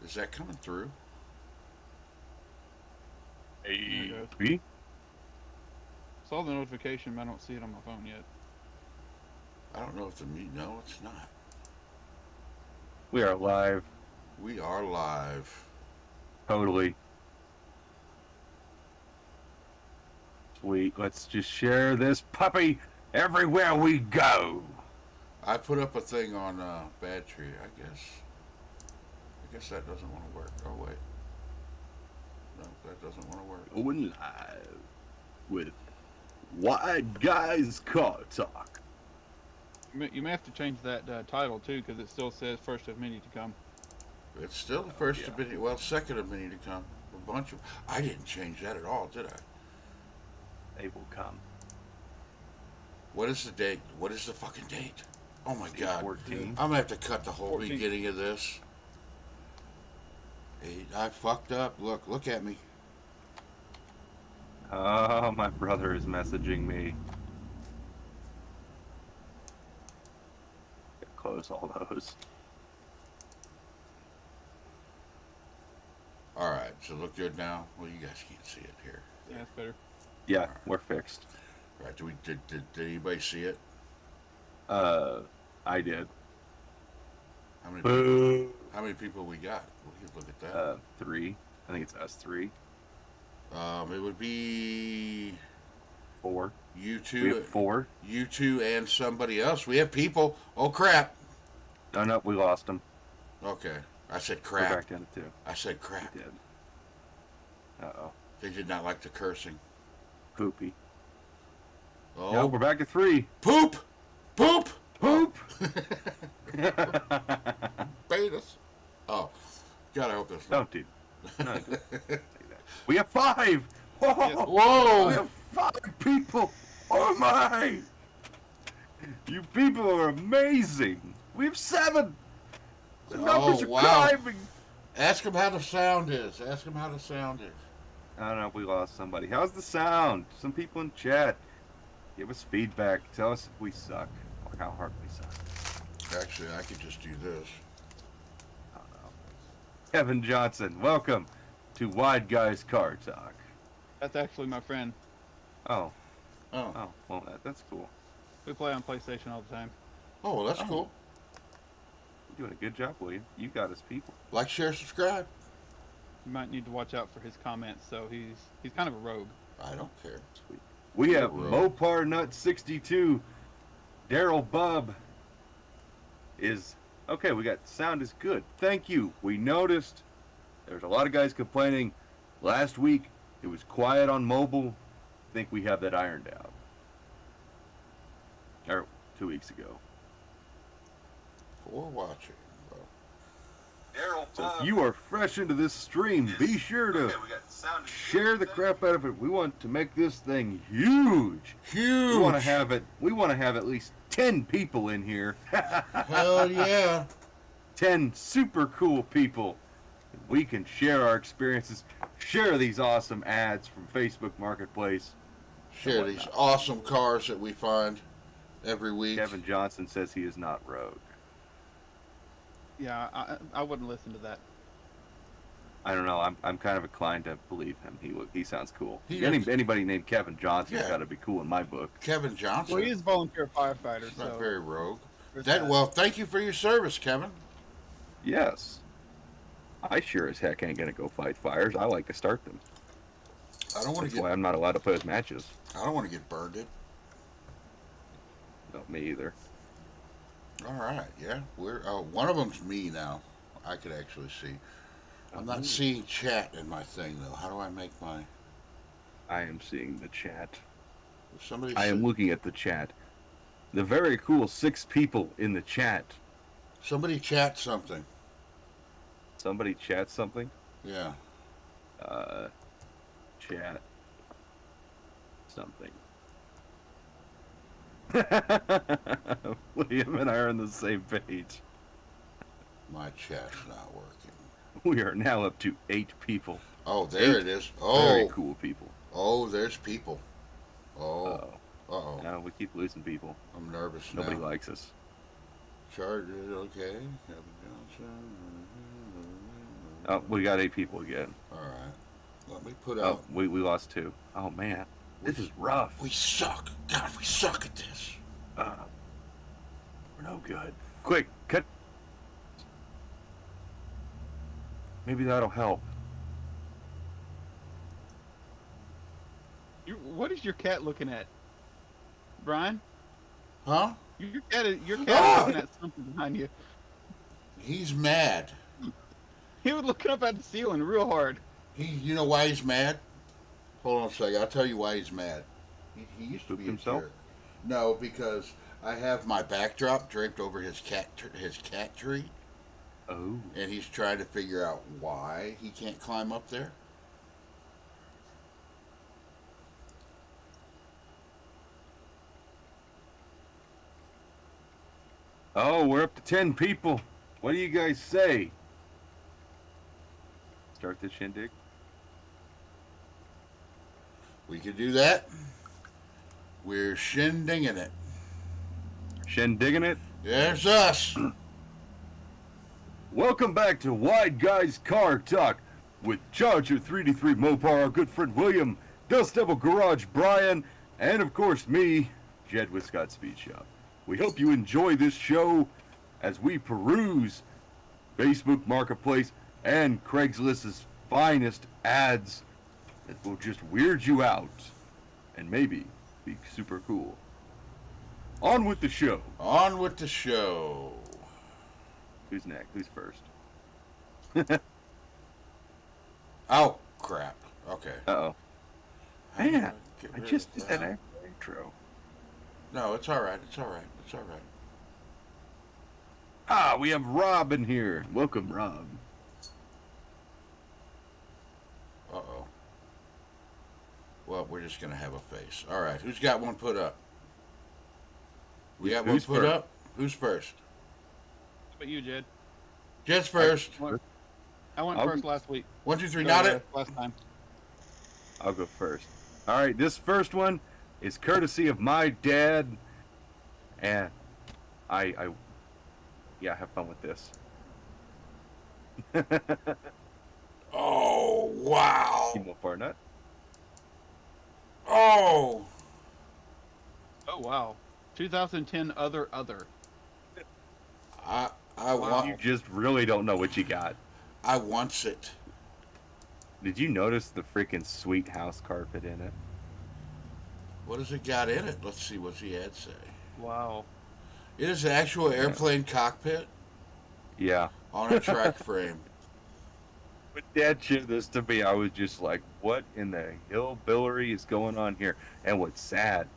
Is that coming through? There it goes. Hey, Saw the notification, but I don't see it on my phone yet. I don't know if the mute. No, it's not. we are live. We are live. Totally. Sweet. Let's just share this puppy everywhere we go. I put up a thing on Bad Tree. I guess that doesn't want to work. Oh wait. No, that doesn't want to work. Going live with Wide Guys Car Talk. You may have to change that title too, because it still says first of many to come. It's still the first yeah. of many. Well, second of many to come. A bunch of. I didn't change that at all, did I? They will come. What is the date? What is the fucking date? Oh my god. 14. I'm gonna have to cut the whole 14. beginning of this. I fucked up. Look at me. Oh, my brother is messaging me. Close all those. All right, so look good now. Well, you guys can't see it here. Yeah, that's better. Yeah, we're fixed. All right, did anybody see it? I did. How many? Boo. How many people we got? We can look at that. 3. I think it's us 3. It would be 4. you We two, have 4. you two, and somebody else. We have people. Oh crap! Oh no, we lost them. Okay, I said We're crap. back down to 2. I said crap. We did. Uh-oh. They did not like the cursing. Poopy. Oh, No, we're back to 3. poop, poop, Poop! Betas. Oh, God, I hope that's not. Don't do. No, don't say that. We have 5! Whoa! Yes. We Whoa! have 5 people! Oh my! You people are amazing! We have 7! The numbers Oh, are wow. climbing! Ask them how the sound is. Ask them how the sound is. I don't know if we lost somebody. How's the sound? Some people in chat. Give us feedback. Tell us if we suck or how hard we suck. Actually, I could just do this. I don't know. Kevin Johnson, welcome to Wide Guys Car Talk. That's actually my friend. Oh, Oh, well, that's cool. We play on PlayStation all the time. oh, well, that's Oh. cool. You're doing a good job, William. You got us people. Like, share, subscribe. You might need to watch out for his comments. So he's kind of a rogue. I don't care. Sweet. We have Rogue. Mopar Nut 62. Daryl Bub is okay. We got sound is good. Thank you. We noticed there's a lot of guys complaining. Last week it was quiet on mobile. I think we have that ironed out. Or 2 weeks ago. For watching. Well, Daryl So if you are fresh into this stream, be sure to share the crap out of it. We want to make this thing huge. huge. We want to have it. We want to have at least 10 people in here. Hell yeah. 10 super cool people. We can share our experiences, share these awesome ads from Facebook Marketplace. Share these awesome cars that we find every week. Kevin Johnson says he is not rogue. Yeah, I wouldn't listen to that. I don't know. I'm kind of inclined to believe him. He sounds cool. He is. Anybody named Kevin Johnson's Yeah. got to be cool in my book. Kevin Johnson. Well, he is a volunteer firefighter, He's not so very rogue. there's That, that. well, thank you for your service, Kevin. Yes. I sure as heck ain't gonna go fight fires. I like to start them. I don't want That's to why get. I'm not allowed to play with matches. I don't want to get burned. It. No, me either. All right. Yeah. We're. One of them's me now. I could actually see. I'm not seeing chat in my thing though. How do I make my? I am seeing the chat. Somebody. I am looking at the chat. The very cool 6 people in the chat. Somebody chat something. Somebody chat something. Yeah. Chat something. William and I are on the same page. My chat's not working. We are now up to 8 people. Oh, there 8 it is. Very Oh. cool people. Oh, there's people. Oh. Uh-oh. Uh-oh. No, we keep losing people. I'm nervous Nobody now. likes us. Chargers, okay. Kevin Johnson. Oh, we got 8 people again. All right. Let me put Oh, out. we lost 2. Oh man, this is rough. We suck. God, we suck at this. Uh, we're no good. Quick, cut. Maybe that'll help. What is your cat looking at, Brian? Huh? Your cat is Ah! looking at something behind you. He's mad. He was looking up at the ceiling real hard. You know why he's mad? Hold on a second. I'll tell you why he's mad. He used to Spooked be himself? a jerk. No, because I have my backdrop draped over his cat tree, Oh. and he's trying to figure out why he can't climb up there. Oh, we're up to 10 people. What do you guys say? Start the shindig? We could do that. We're shindigging it. Shindigging it? There's us. Welcome back to Wide Guys Car Talk with Charger 3D3 Mopar, our good friend William, Dust Devil Garage Brian, and of course me, Jed with Scott Speed Shop. We hope you enjoy this show as we peruse Facebook Marketplace and Craigslist's finest ads that will just weird you out and maybe be super cool. On with the show. On with the show. Who's next? Who's first? Oh, crap. Okay. Uh-oh. How do Man, get I rid just of did that intro. No, it's all right. It's all right. It's all right. Ah, we have Rob in here. Welcome, Rob. Uh-oh. Well, we're just going to have a face. All right. Who's got one put up? We got one Who's put first? up? Who's first? How about you, Jed? Jed's first. I went I'll- first last week. 1, 2, 3. Not it. Last time. I'll go first. All right, this first one is courtesy of my dad, and yeah, have fun with this. Oh, wow. Timo Barnett. Oh. Oh wow. 2010 other. I You want just really don't know what you got. I wants it. Did you notice the freaking sweet house carpet in it? What has it got in it? Let's see what the ad say. Wow. It is an actual airplane cockpit Yeah. on a track frame. When Dad showed this to me, I was just like, what in the hillbilly is going on here? And what's sad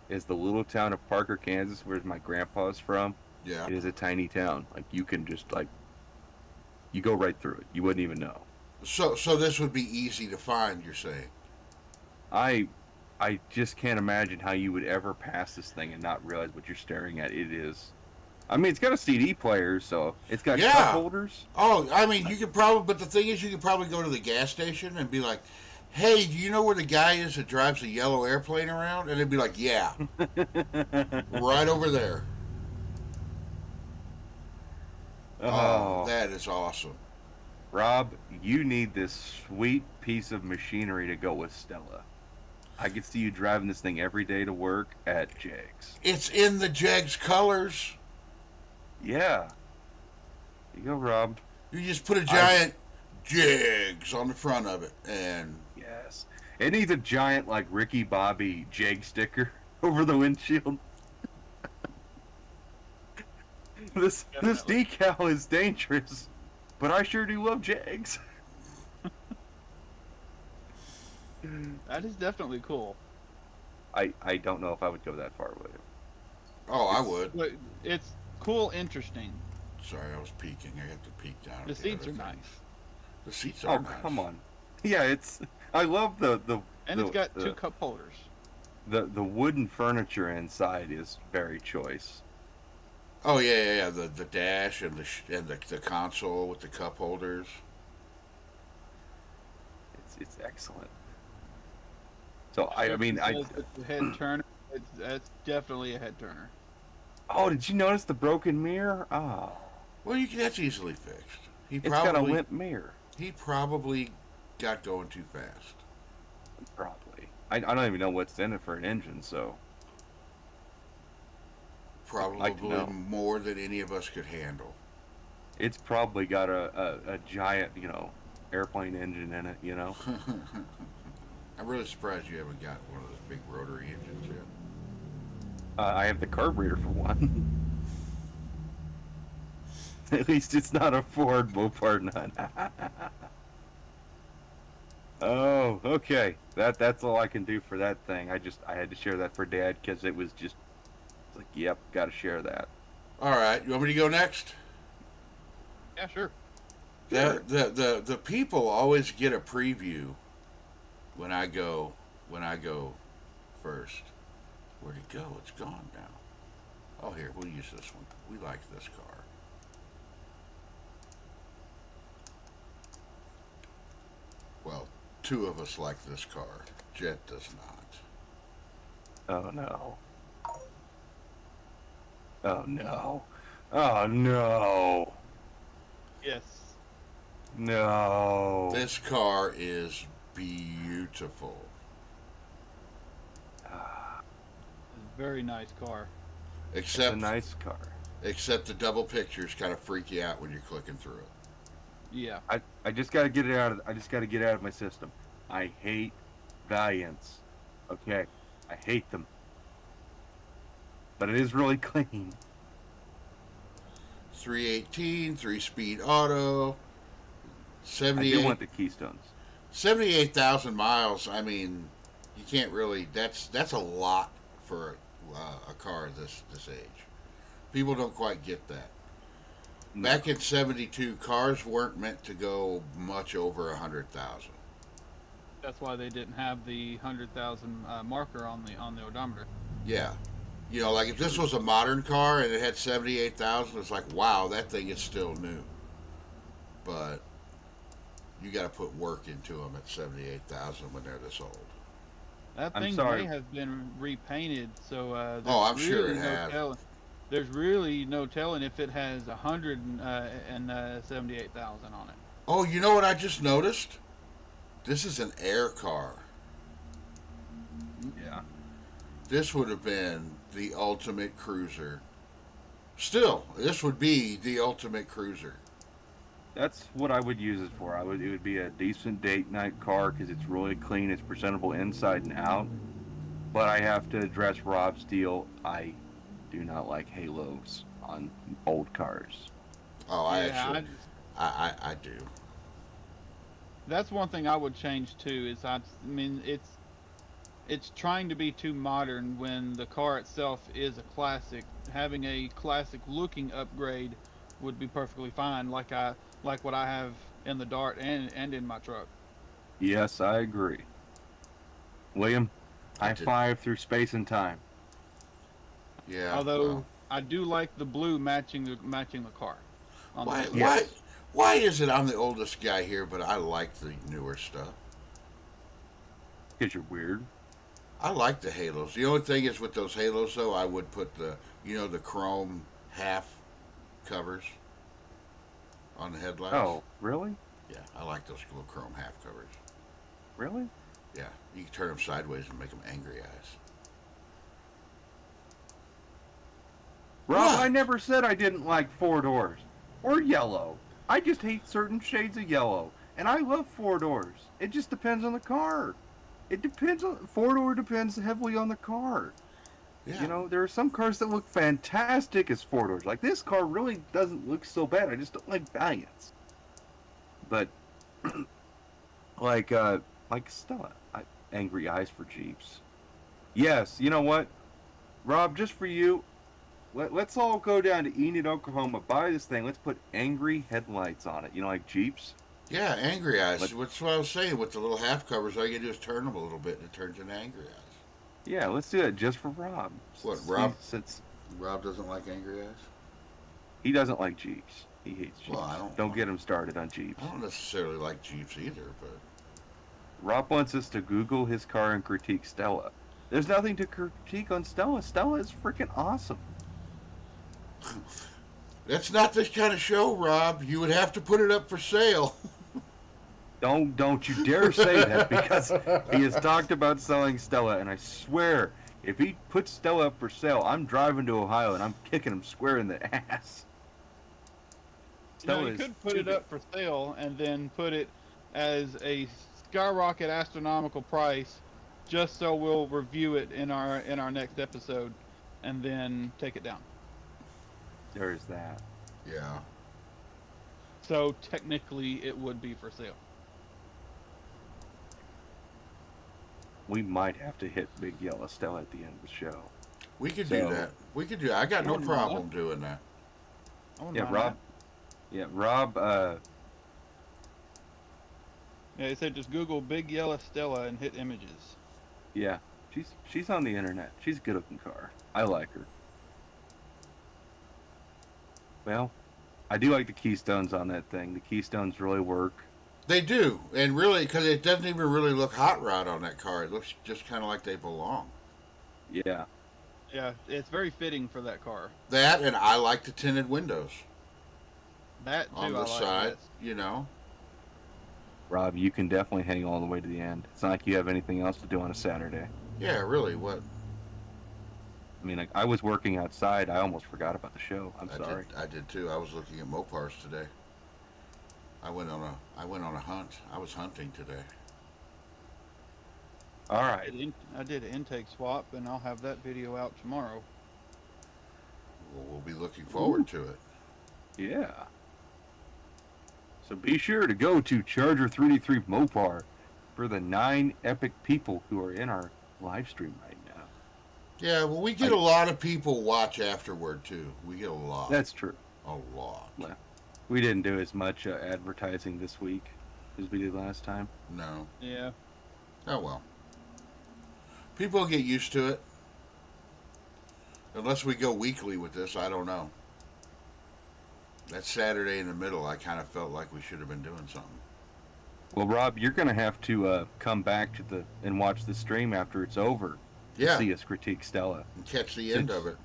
is the little town of Parker, Kansas, where my grandpa's from, Yeah. it is a tiny town. Like, you can just, like, you go right through it. You wouldn't even know. So this would be easy to find, you're saying? I just can't imagine how you would ever pass this thing and not realize what you're staring at. It is. I mean, it's got a CD player, so it's got Yeah. cup holders. Oh, I mean, you could probably, but the thing is, you could probably go to the gas station and be like, hey, do you know where the guy is that drives the yellow airplane around? And they'd be like, yeah, right over there. Oh, that is awesome. Rob, you need this sweet piece of machinery to go with Stella. I could see you driving this thing every day to work at Jags. It's in the Jags colors. Yeah. Here you go, Rob. You just put a giant Jags on the front of it, and Yes. It needs a giant, like, Ricky Bobby Jag sticker over the windshield. This decal is dangerous, but I sure do love Jags. That is definitely cool. I don't know if I would go that far with it. oh, I would. But it's cool, interesting. Sorry, I was peeking. I have to peek down. The at seats are other nice. thing. The seats are Oh, nice. come on. Yeah, it's. I love the And it's got 2 cup holders. The wooden furniture inside is very choice. Oh yeah. The dash and the console with the cup holders. It's excellent. So I mean It's a head turner. That's definitely a head turner. oh, did you notice the broken mirror? Oh, Well, that's easily fixed. it's got a limp mirror. He probably got going too fast. Probably. I don't even know what's in it for an engine, so I'd like to Probably know. more than any of us could handle. It's probably got a giant, airplane engine in it, I'm really surprised you haven't got one of those big rotary engines yet. I have the carburetor for one. At least it's not a Ford Mopar none. Oh, okay. That's all I can do for that thing. I had to share that for Dad because it was just like, yep, got to share that. All right, you want me to go next? Yeah, sure. The people always get a preview when I go first. Where'd it go? It's gone now. Oh, here, we'll use this one. We like this car. Well, two of us like this car. Jet does not. Oh no. Oh no. Oh no. Yes. No. This car is beautiful. Ah, Very nice car. it's a Except nice car. except the double pictures kind of freak you out when you're clicking through it. Yeah. I just gotta get it out of I just gotta get it out of my system. I hate Valiants. Okay. I hate them. But it is really clean. 318, 3-speed auto, I do 78 want the Keystones. 78,000 miles. I mean, you can't really. That's a lot for a car this age. People don't quite get that. No. Back in '72, cars weren't meant to go much over 100,000. That's why they didn't have the 100,000 marker on the odometer. Yeah, you know, like if this was a modern car and it had 78,000, it's like, wow, that thing is still new. But you got to put work into them at 78,000 when they're this old. That I'm thing sorry. may have been repainted, so there's Oh, I'm sure really it no has. telling. There's really no telling if it has 178,000 on it. Oh, you know what I just noticed? This is an air car. Yeah. This would have been the ultimate cruiser. Still, this would be the ultimate cruiser. That's what I would use it for. It would be a decent date night car because it's really clean, it's presentable inside and out. But I have to address Rob's deal. I do not like halos on old cars. Oh, I Yeah, actually, I do. that's one thing I would change too. I mean, it's trying to be too modern when the car itself is a classic. Having a classic looking upgrade would be perfectly fine, like what I have in the Dart and in my truck. Yes, I agree. William, I high did- five through space and time. Yeah. Although well, I do like the blue matching the car. On why, the why, Yes. why is it I'm the oldest guy here, but I like the newer stuff? Because you're weird. I like the halos. The only thing is with those halos, though, I would put the chrome half covers on the headlights. Oh, really? Yeah, I like those little chrome half covers. Really? Yeah, you can turn them sideways and make them angry eyes. Rob, What? I never said I didn't like four doors or yellow. I just hate certain shades of yellow, and I love four doors. It just depends on the car. It depends on four door depends heavily on the car. Yeah. You know, there are some cars that look fantastic as four doors. Like this car really doesn't look so bad. I just don't like Valiants. But like Stella, angry eyes for Jeeps. Yes, you know what, Rob? Just for you, let's all go down to Enid, Oklahoma, buy this thing. Let's put angry headlights on it. You know, like Jeeps. Yeah, angry eyes. Let- That's what I was saying. With the little half covers, all you gotta do is turn them a little bit, and it turns into angry eyes. Yeah, let's do that just for Rob. What, Since Rob? Since Rob doesn't like angry eyes. he doesn't like Jeeps. He hates Jeeps. Well, I don't- get him started on Jeeps. I don't necessarily like Jeeps either, but Rob wants us to Google his car and critique Stella. There's nothing to critique on Stella. Stella is freaking awesome. that's not this kind of show, Rob. You would have to put it up for sale. Don't you dare say that, because he has talked about selling Stella, and I swear, if he puts Stella up for sale, I'm driving to Ohio and I'm kicking him square in the ass. No, Stella you is could put it stupid. up for sale and then put it as a skyrocket astronomical price, just so we'll review it in our next episode, and then take it down. There's that. Yeah. So technically, it would be for sale. We might have to hit Big Yellow Stella at the end of the show. We could So- do that. We could do. I got no wouldn't mind problem doing that. I wouldn't Yeah, mind Rob. Yeah, Rob. that. Yeah, it said just Google Big Yellow Stella and hit images. Yeah, she's on the internet. She's a good-looking car. I like her. Well, I do like the keystones on that thing. The keystones really work. They do, and really, because it doesn't even really look hot rod on that car. It looks just kind of like they belong. Yeah. Yeah, it's very fitting for that car. That, and I like the tinted windows That too, on I the like side. that. You know. Rob, you can definitely hang all the way to the end. It's not like you have anything else to do on a Saturday. Yeah, really. What? I mean, like, I was working outside. I almost forgot about the show. I'm I sorry. did. I did too. I was looking at Mopars today. I went on a hunt. I was hunting today. All right. I did an intake swap, and I'll have that video out tomorrow. Well, we'll be looking forward to it. Yeah. So be sure to go to Charger 3D3 Mopar for the 9 epic people who are in our live stream right now. Yeah, well, we get a lot of people watch afterward too. We get a lot. That's true. A lot. We didn't do as much advertising this week as we did last time. No. Yeah. Oh well. People get used to it. Unless we go weekly with this, I don't know. That Saturday in the middle, I kind of felt like we should have been doing something. Well, Rob, you're going to have to come back to and watch the stream after it's over to Yeah, see us critique Stella, and catch the end of it.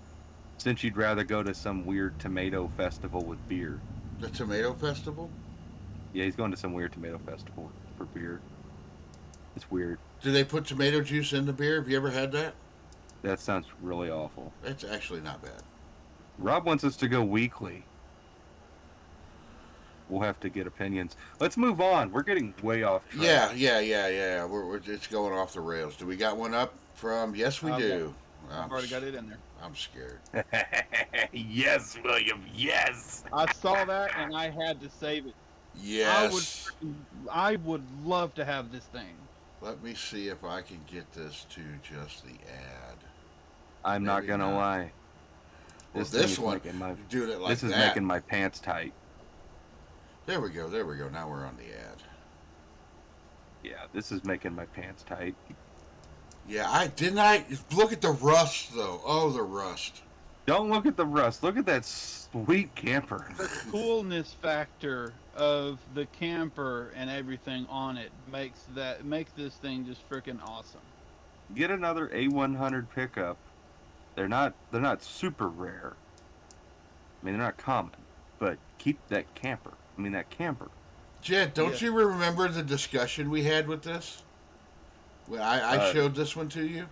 since you'd rather go to some weird tomato festival with beer. The Tomato Festival? Yeah, he's going to some weird tomato festival for beer. It's weird. Do they put tomato juice in the beer? Have you ever had that? That sounds really awful. It's actually not bad. Rob wants us to go weekly. We'll have to get opinions. Let's move on. We're getting way off track. Yeah. We're it's going off the rails. Do we got one up from? Yes, we do. I've already got it in there. I'm scared. Yes, William. Yes. I saw that, and I had to save it. Yes. I would love to have this thing. Let me see if I can get this to just the ad. I'm not Maybe gonna not. lie. Well, thing this is one, making my, doing it like this is that. making my pants tight. There we go. Now we're on the ad. Yeah, this is making my pants tight. Yeah, I look at the rust though. Oh, the rust. Don't look at the rust. Look at that sweet camper. The coolness factor of the camper and everything on it makes this thing just freaking awesome. Get another A100 pickup. They're not super rare. I mean, they're not common, but keep that camper. I mean, that camper. Jed, don't Yeah. you remember the discussion we had with this? When I showed this one to you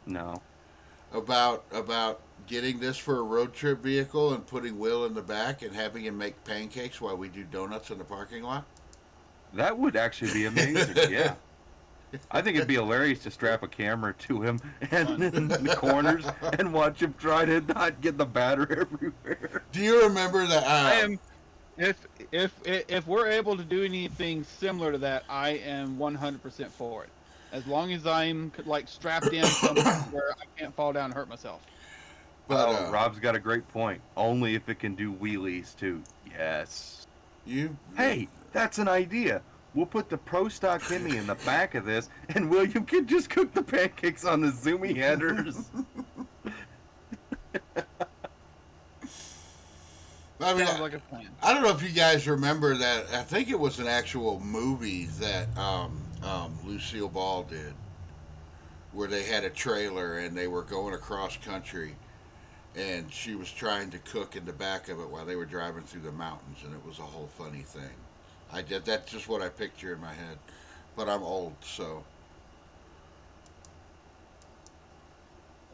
No. about getting this for a road trip vehicle and putting Will in the back and having him make pancakes while we do donuts in the parking lot. That would actually be amazing, yeah. I think it'd be hilarious to strap a camera to him and in the corners and watch him try to not get the batter everywhere. Do you remember that? I am, if we're able to do anything similar to that, I am 100% for it. As long as I'm like strapped in somewhere where I can't fall down and hurt myself. But Rob's got a great point. Only if it can do wheelies too. Yes. Hey, that's an idea. We'll put the Pro Stock Hemi in the back of this, and William can just cook the pancakes on the zoomy headers. I mean, Sounds like a plan. I don't know if you guys remember that. I think it was an actual movie that Lucille Ball did, where they had a trailer and they were going across country, and she was trying to cook in the back of it while they were driving through the mountains, and it was a whole funny thing. That's just what I picture in my head. But I'm old, so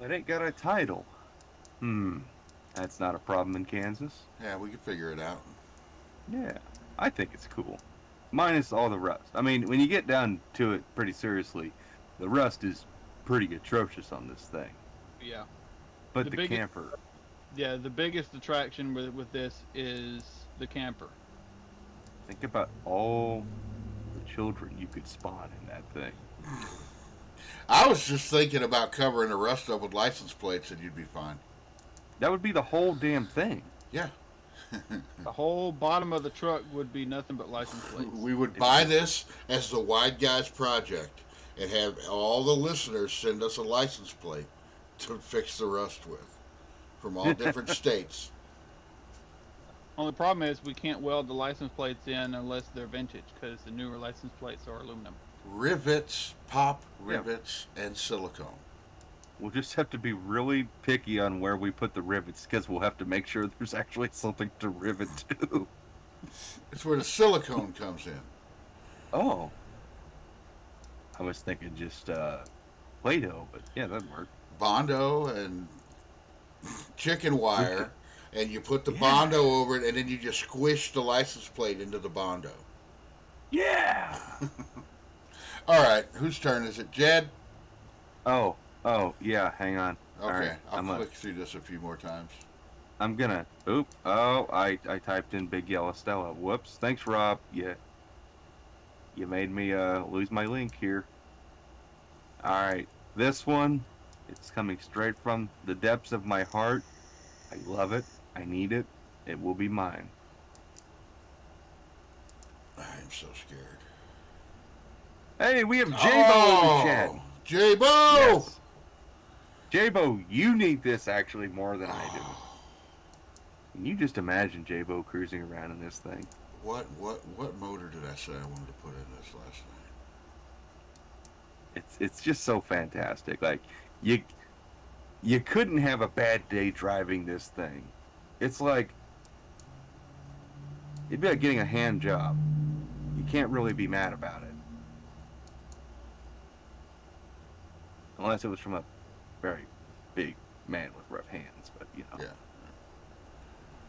It ain't got a title. That's not a problem in Kansas. yeah, we can figure it out. Yeah, I think it's cool. Minus all the rust. I mean, when you get down to it pretty seriously, the rust is pretty atrocious on this thing. Yeah. But The the biggest- camper, Yeah, the biggest attraction with this is the camper. think about all the children you could spawn in that thing. I was just thinking about covering the rust up with license plates, and you'd be fine. That would be the whole damn thing. Yeah. The whole bottom of the truck would be nothing but license plates. We would buy this as the Wide Guys project and have all the listeners send us a license plate to fix the rust with from all different states. Only problem is we can't weld the license plates in unless they're vintage, because the newer license plates are aluminum. Rivets, pop rivets, and silicone. We'll just have to be really picky on where we put the rivets because we'll have to make sure there's actually something to rivet to. It's where the silicone comes in. Oh. I was thinking just Play-Doh, but yeah, that'd work. Bondo and chicken wire, and you put the Bondo over it, and then you just squish the license plate into the Bondo. Yeah! All right, whose turn is it? Jed? Oh, yeah, hang on. All Okay, right, I'll I'm click through this a few more times. I'm gonna. I typed in Big Yellow Stella. Whoops. Thanks, Rob. You made me lose my link here. All right, this one, it's coming straight from the depths of my heart. I love it. I need it. It will be mine. I am so scared. Hey, we have J-Bo in the chat. J-Bo! Yes. J-Bo, you need this actually more than I do. Can you just imagine J-Bo cruising around in this thing? What motor did I say I wanted to put in this last night? It's just so fantastic. Like you couldn't have a bad day driving this thing. It's like it'd be like getting a hand job. You can't really be mad about it. Unless it was from a very big man with rough hands, but you know. Yeah.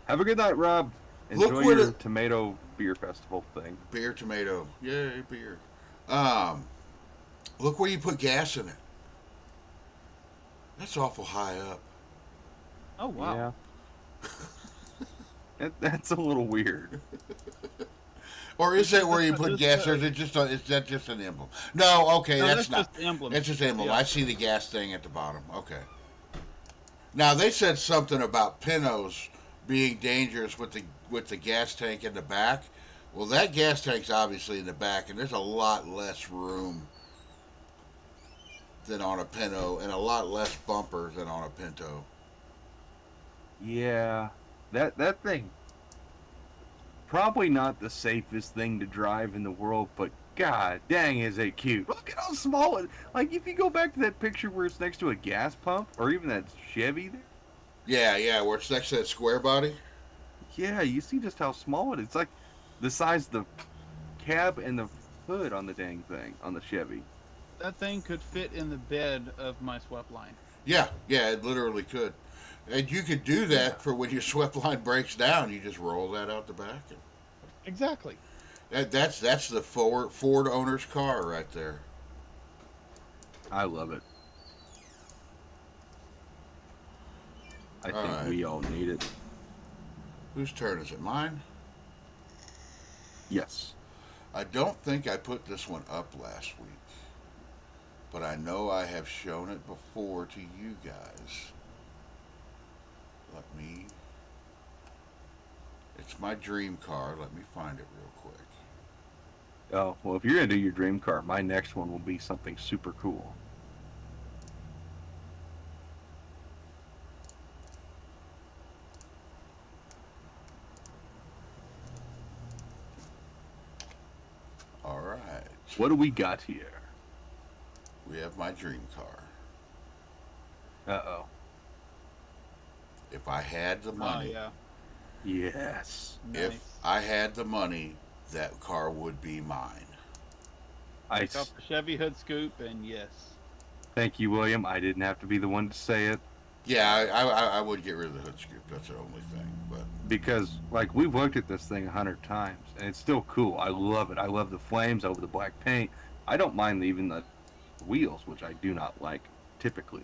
Have a good night, Rob. Look Enjoy where your the- tomato beer festival thing. Beer, tomato. Yay, beer. Look where you put gas in it. That's awful high up. Oh, wow. Yeah. That's a little weird. Or is that where you put gas, or is it just is that just an emblem? No, okay, No, that's not. just the emblem. It's just an emblem. Yeah. I see the gas thing at the bottom. Okay. Now they said something about Pintos being dangerous with the gas tank in the back. Well, that gas tank's obviously in the back, and there's a lot less room than on a Pinto, and a lot less bumper than on a Pinto. Yeah, that thing probably not the safest thing to drive in the world, but god dang is it cute. Look at how small it, like if you go back to that picture where it's next to a gas pump or even that Chevy there. Yeah, where it's next to that square body. Yeah, you see just how small it is. It's like the size of the cab and the hood on the dang thing on the Chevy. That thing could fit in the bed of my swept line. Yeah, it literally could. And you could do that for when your swept line breaks down. You just roll that out the back. Exactly. That's the Ford owner's car right there. I love it. I think Alright. we all need it. Whose turn is it? Mine? Yes. I don't think I put this one up last week, but I know I have shown it before to you guys. It's my dream car. Let me find it real quick. Oh, well, if you're going to do your dream car, my next one will be something super cool. All right. What do we got here? We have my dream car. Uh-oh. If I had the Oh, money, yeah. Yes. Nice. if I had the money that car would be mine. I Pick up a Chevy hood scoop, and yes. thank you, William. I didn't have to be the one to say it Yeah, I would get rid of the hood scoop. That's the only thing. But because, like, we've looked at this thing 100 times, and it's still cool. I love it. I love the flames. I love the black paint. I don't mind even the wheels, which I do not like typically.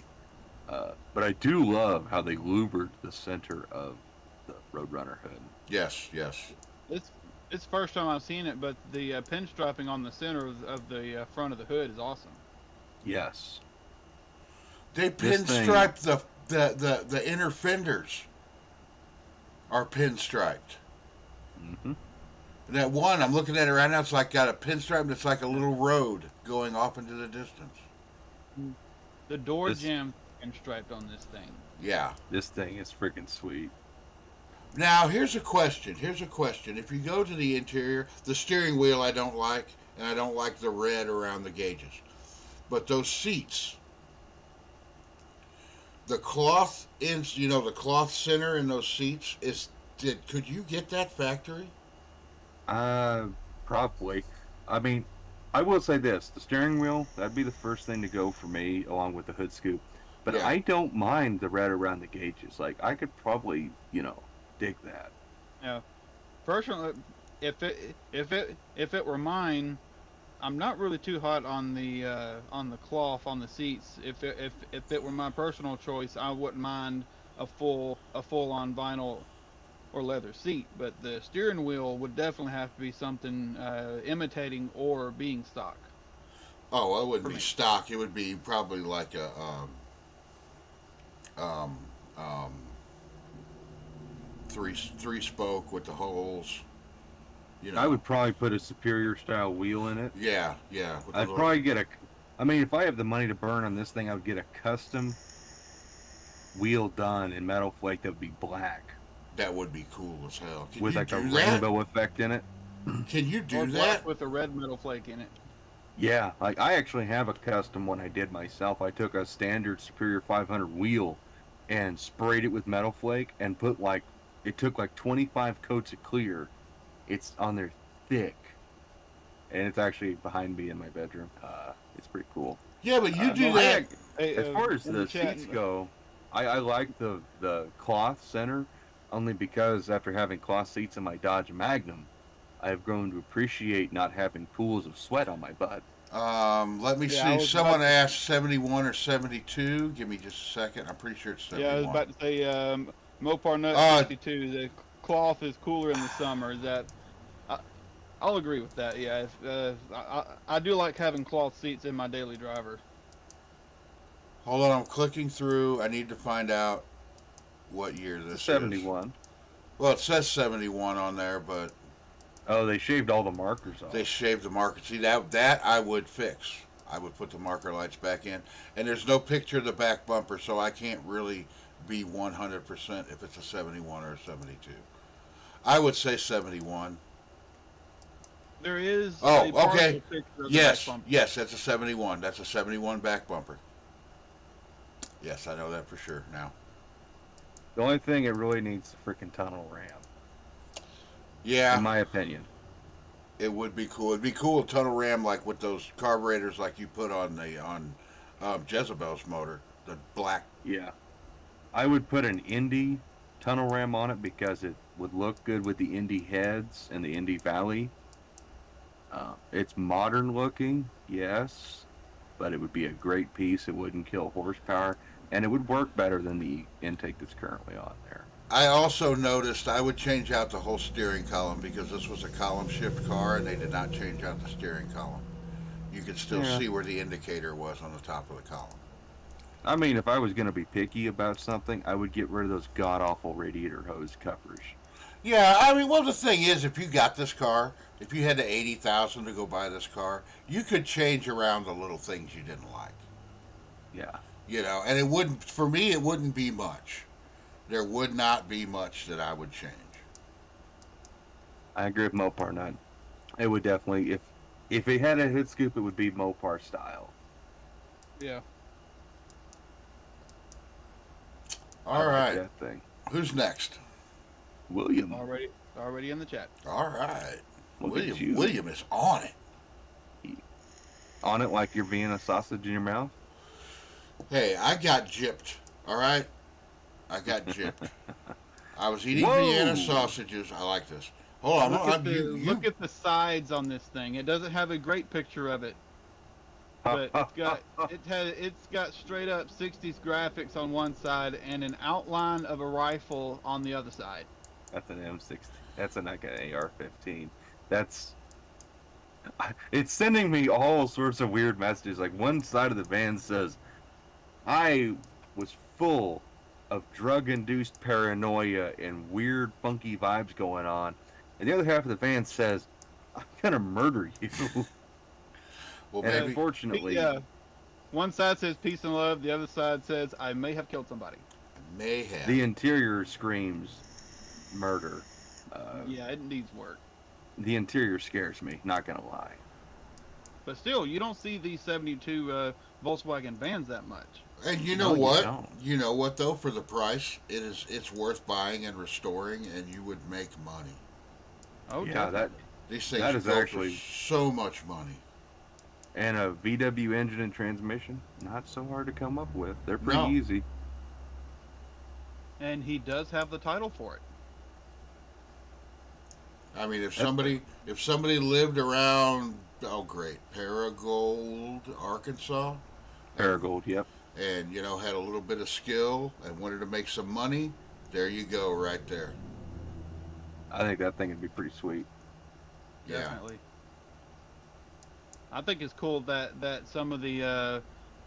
But I do love how they louvered the center of the Roadrunner hood. yes, yes. It's first time I've seen it, but the pinstriping on the center of the front of the hood is awesome. Yes. They This thing- pinstripe the inner fenders are pinstriped. Hmm. And that one, I'm looking at it right now, it's like got a pinstripe and it's like a little road going off into the distance. The door This- jamb pinstriped on this thing. Yeah. This thing is freaking sweet. Now, here's a question. If you go to the interior, the steering wheel I don't like, and I don't like the red around the gauges. But those seats, the cloth the cloth center in those seats could you get that factory? Probably. I mean, I will say this: the steering wheel, that'd be the first thing to go for me, along with the hood scoop. But Yeah. I don't mind the red around the gauges. Like, I could probably, dig that. Yeah. Personally, if it were mine, I'm not really too hot on the cloth on the seats. If it were my personal choice, I wouldn't mind a full on vinyl or leather seat. But the steering wheel would definitely have to be something imitating or being stock. Oh, it wouldn't For be me. stock. It would be probably like a um, um, three spoke with the holes. I would probably put a superior style wheel in it. Yeah, yeah. with the I'd little- probably get if I have the money to burn on this thing, I would get a custom wheel done in metal flake that would be black That would be cool as hell. Can with you like a do that? rainbow effect in it. Can you do Or that? black with a red metal flake in it. Yeah, like I actually have a custom one I did myself. I took a standard Superior 500 wheel and sprayed it with metal flake and it took like 25 coats of clear. It's on there thick, and it's actually behind me in my bedroom. It's pretty cool. Yeah, but you do no, that. Hey, As far as in the chat- seats go, I like the cloth center only because after having cloth seats in my Dodge Magnum, I have grown to appreciate not having pools of sweat on my butt. Let me Yeah, I see. was Someone about to- asked 71 or 72. Give me just a second. I'm pretty sure it's 71. Yeah, I was about to say Mopar Nut Uh, 62. The cloth is cooler in the summer. Is that? I'll agree with that. Yeah, I do like having cloth seats in my daily driver. Hold on, I'm clicking through. I need to find out what year this It's is. 71. Well, it says 71 on there, but Oh, they shaved all the markers off. they shaved the marker. See, that I would fix. I would put the marker lights back in. And there's no picture of the back bumper, so I can't really be 100% if it's a 71 or a 72. I would say 71. There is Oh, a partial okay. picture of the Yes, back bumper. yes, that's a 71. That's a 71 back bumper. Yes, I know that for sure now. The only thing it really needs is a freaking tunnel ram, Yeah, in my opinion. it would be cool. It'd be cool a tunnel ram like with those carburetors like you put on Jezebel's motor, the black. Yeah. I would put an Indy tunnel ram on it because it would look good with the Indy heads and the Indy Valley. It's modern looking, yes, but it would be a great piece. It wouldn't kill horsepower, and it would work better than the intake that's currently on there. I also noticed I would change out the whole steering column because this was a column shift car and they did not change out the steering column. You could still Yeah. see where the indicator was on the top of the column. I mean, if I was going to be picky about something, I would get rid of those god-awful radiator hose covers. Yeah, I mean, well, the thing is, if you got this car, if you had the 80,000 to go buy this car, you could change around the little things you didn't like. Yeah. And it wouldn't, for me, it wouldn't be much. There would not be much that I would change. I agree with Mopar Nut. It would definitely, if it had a hood scoop, it would be Mopar style. Yeah. All I like right, that thing. who's next? William. Already in the chat. All right. Look at you. William is on it. On it like you're being a sausage in your mouth. Hey, I got gypped. All right, I got gypped. I was eating Whoa. Vienna sausages. I like this. Hold on, Look at the sides on this thing. It doesn't have a great picture of it, but it's got straight up 60s graphics on one side and an outline of a rifle on the other side. That's an M60. That's like an AR-15. It's sending me all sorts of weird messages. Like one side of the van says, I was full of drug-induced paranoia and weird, funky vibes going on. And the other half of the van says, I'm gonna murder you. Well, And maybe unfortunately, Yeah. One side says peace and love. The other side says I may have killed somebody. may have. the interior screams murder. Yeah, it needs work. The interior scares me, not gonna lie. But still, you don't see these 72 Volkswagen vans that much. And you know No, you what? don't. You know what though? For the price, it's worth buying and restoring, and you would make money. Oh, Yeah, that These things That is go for actually- so much money. and a VW engine and transmission, not so hard to come up with. They're pretty No. easy. And he does have the title for it. I mean, if somebody lived around, oh great, Paragould, Arkansas, Paragold, yep. and had a little bit of skill and wanted to make some money, there you go, right there. I think that thing would be pretty sweet. Yeah. Definitely. I think it's cool that some of the I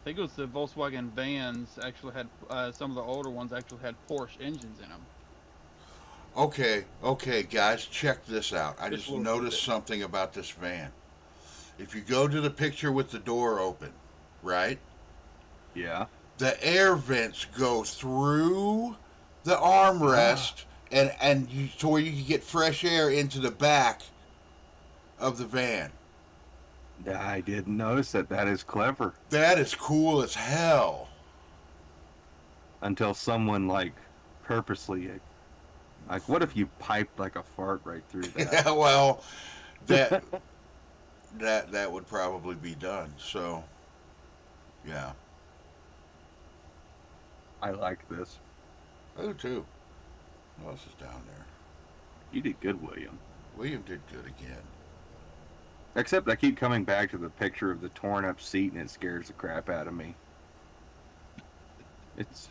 think it was the Volkswagen vans actually had some of the older ones actually had Porsche engines in them. Okay, guys, check this out. I Just just a little noticed tidbit. something about this van. If you go to the picture with the door open, right? Yeah. The air vents go through the armrest and you, so where you can get fresh air into the back of the van. I didn't notice that. That is clever. That is cool as hell. Until someone purposely, what if you piped like a fart right through that? Yeah, well, that that would probably be done. So, yeah, I like this. I do too. What else is down there? You did good, William. William did good again. Except I keep coming back to the picture of the torn up seat and it scares the crap out of me. It's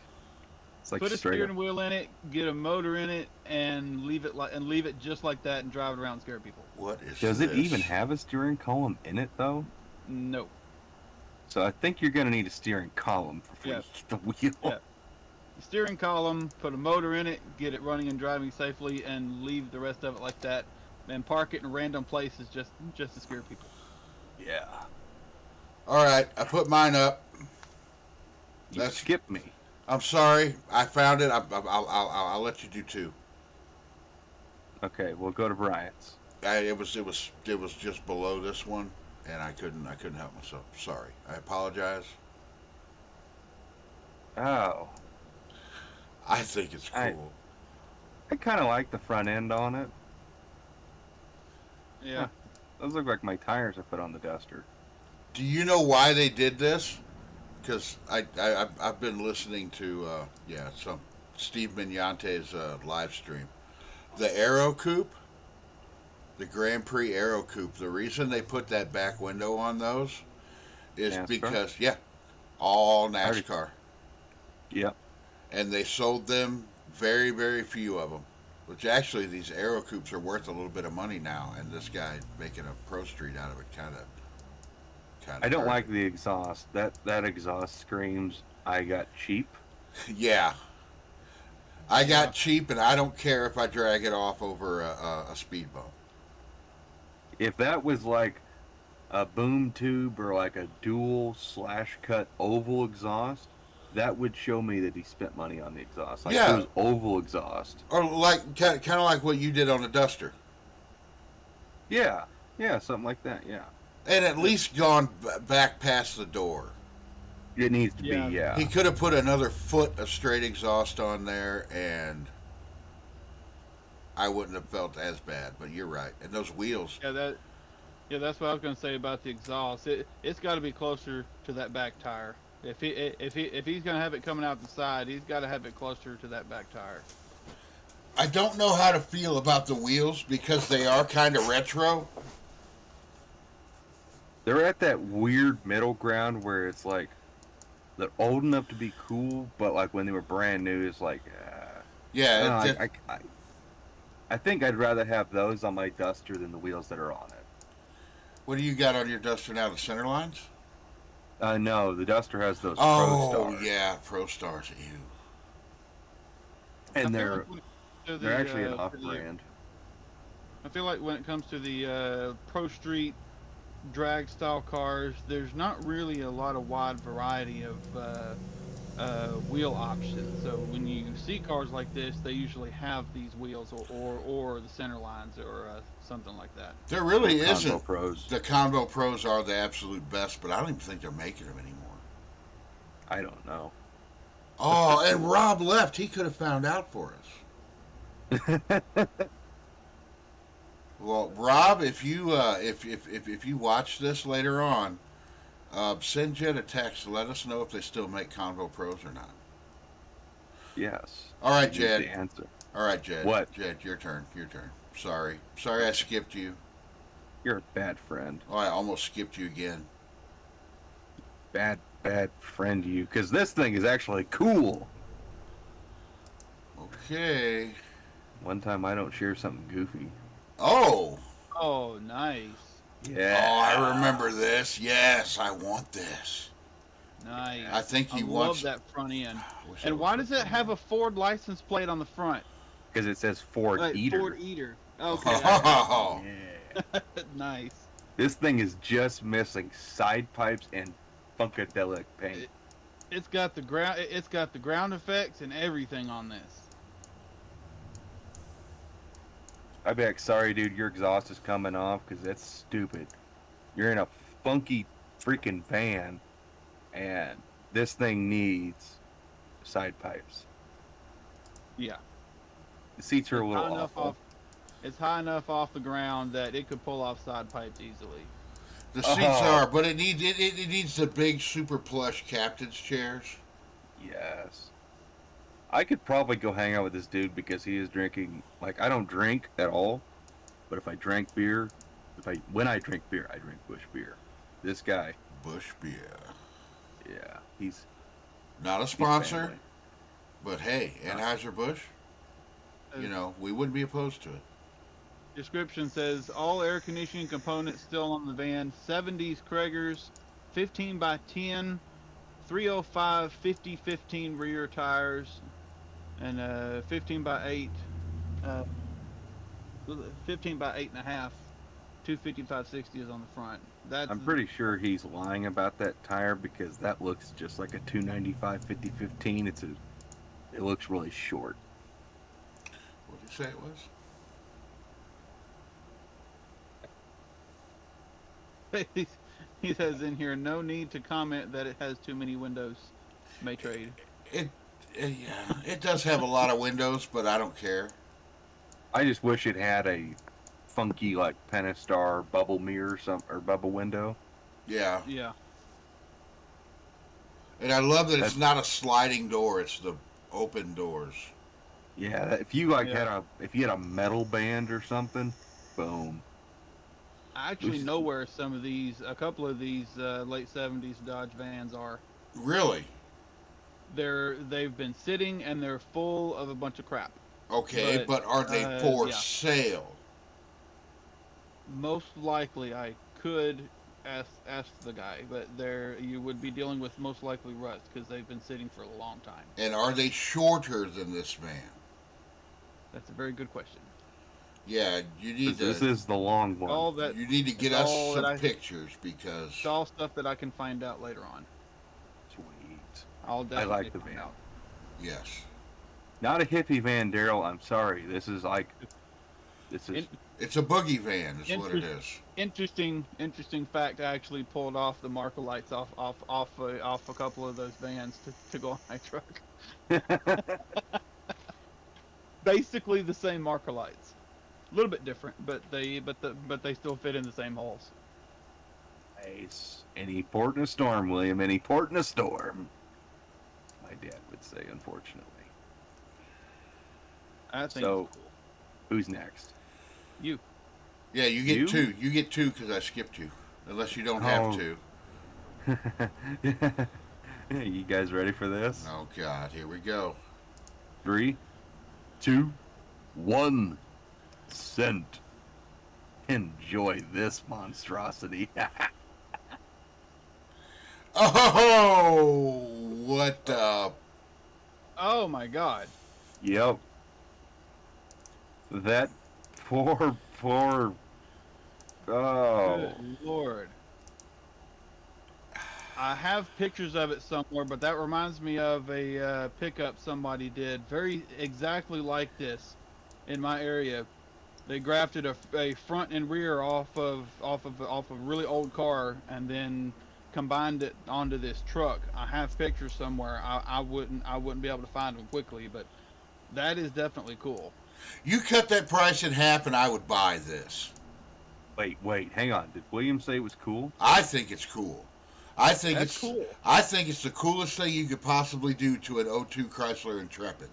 like Put a straight steering up. wheel in it, get a motor in it, and leave it just like that and drive it around and scare people. What is Does this? it even have a steering column in it though? No. So I think you're gonna need a steering column before Yeah. you get the wheel. Yeah. Steering column, put a motor in it, get it running and driving safely, and leave the rest of it like that. Then park it in random places just to scare people. Yeah. All right, I put mine up. You That's- skipped me. I'm sorry, I found it. I'll let you do two. Okay, we'll go to Bryant's. It was just below this one, and I couldn't help myself. Sorry, I apologize. Oh. I think it's I- cool. I kinda like the front end on it. Yeah. Those look like my tires I put on the duster. Do you know why they did this? Because I've been listening to some Steve Mignante's live stream. The Aero Coupe, the Grand Prix Aero Coupe. The reason they put that back window on those is NASCAR? because all NASCAR, Yep. and they sold them very, very few of them. Which actually these Aero Coupes are worth a little bit of money now, and this guy making a pro street out of it kind of. I don't like the exhaust. That exhaust screams, I got cheap. Yeah. I got cheap, and I don't care if I drag it off over a speed bump. If that was like a boom tube or like a dual slash cut oval exhaust, that would show me that he spent money on the exhaust. Like Yeah. if it was oval exhaust. Or like kind of like what you did on the Duster, Yeah. Yeah, something like that, yeah. and at least gone back past the door. It needs to Yeah. be, yeah. He could have put another foot of straight exhaust on there, and I wouldn't have felt as bad. But you're right. And those wheels, Yeah, that's what I was gonna say about the exhaust. It's got to be closer to that back tire. If he's gonna have it coming out the side, he's got to have it closer to that back tire. I don't know how to feel about the wheels because they are kind of retro. They're at that weird middle ground where it's like they're old enough to be cool, but like when they were brand new, it's like, Yeah, no, I think I'd rather have those on my Duster than the wheels that are on it. what do you got on your Duster now? The center lines? No, the Duster has those Pro Oh, Stars, yeah, Pro Stars. Ew. and I feel they're like when it comes to they're actually an to off-brand. I feel like when it comes to the Pro Street drag style cars, there's not really a lot of wide variety of wheel options. So when you see cars like this, they usually have these wheels or the center lines or something like that. There really Combo isn't. Pros. The Combo Pros are the absolute best, but I don't even think they're making them anymore. I don't know. Oh, and Rob left. He could have found out for us. Well, Rob, if you if you watch this later on, send Jed a text to let us know if they still make Combo Pros or not. Yes. All right, Here's Jed. the answer. All right, Jed. What? Jed, your turn. Your turn. Sorry. Sorry I skipped you. You're a bad friend. Oh, I almost skipped you again. Bad friend, you. Because this thing is actually cool. Okay. One time I don't share something goofy. Oh. Oh, nice, Yeah. Oh, I remember this. Yes, I want this. nice. I think he love wants. that front end. Wish I And would why put does it some have on. a Ford license plate on the front? Because it says Ford Like, Eater. Ford Eater. Okay. Oh. Yeah. Nice. This thing is just missing side pipes and Funkadelic paint. It's got the ground. It's got the ground effects and everything on this. I'd be like, sorry, dude, your exhaust is coming off because that's stupid. You're in a funky freaking van, and this thing needs side pipes. Yeah. The seats are a It's little high enough awful. off. It's high enough off the ground that it could pull off side pipes easily. The seats Oh. are, but it needs the big super plush captain's chairs. Yes. I could probably go hang out with this dude because he is drinking. Like, I don't drink at all, but if I drank beer, when I drink beer, I drink Bush beer. This guy, Bush beer. yeah, he's Not a he's sponsor, family. but hey, Anheuser-Busch, you know, we wouldn't be opposed to it. Description says all air conditioning components still on the van. 70s Krager's, 15 by 10, 305 50-15 rear tires, and 15 by 8, 15 by 8.5, 255/60 is on the front. That's I'm pretty sure he's lying about that tire because that looks just like a 295 50-15. It looks really short. What did you say it was? he says in here, no need to comment that it has too many windows. May trade. Yeah, it does have a lot of windows, but I don't care. I just wish it had a funky like Pentastar bubble mirror or bubble window. Yeah, Yeah. and I love that it's That's- not a sliding door; it's the open doors. Yeah, if you like Yeah. if you had a metal band or something, boom. I actually Which- know where a couple of these late 70s Dodge vans are. Really? They've been sitting and they're full of a bunch of crap. Okay, but are they uh, for yeah. sale? Most likely, I could ask the guy, but you would be dealing with most likely rust because they've been sitting for a long time. And are they shorter than this van? That's a very good question. Yeah, you need This to. is the long one. All that You need to get it's us all that some I- pictures because it's all stuff that I can find out later on. Sweet. I'll definitely like the find van. out. yes, Not a hippie van, Daryl. I'm sorry. This is it's a boogie van. Is what it is. Interesting fact. I actually pulled off the marker lights off a couple of those vans to go on my truck. basically the same marker lights. A little bit different, but they still fit in the same holes. Nice. Any port in a storm, William. Any port in a storm. My dad would say, unfortunately. I think So- it's cool. Who's next? You. Yeah, you get You? two. You get two because I skipped you. Unless you don't have Oh. to. You guys ready for this? Oh God, here we go. 3, 2, 1. Sent. Enjoy this monstrosity. Oh, what the? Oh my God. Yep. That poor. Oh. Good Lord. I have pictures of it somewhere, but that reminds me of a pickup somebody did, very exactly like this, in my area. They grafted a front and rear off of a really old car, and then combined it onto this truck. I have pictures somewhere. I wouldn't be able to find them quickly, but that is definitely cool. You cut that price in half, and I would buy this. Wait, hang on. Did William say it was cool? I think it's cool. I think That's it's cool. I think it's the coolest thing you could possibly do to an '02 Chrysler Intrepid.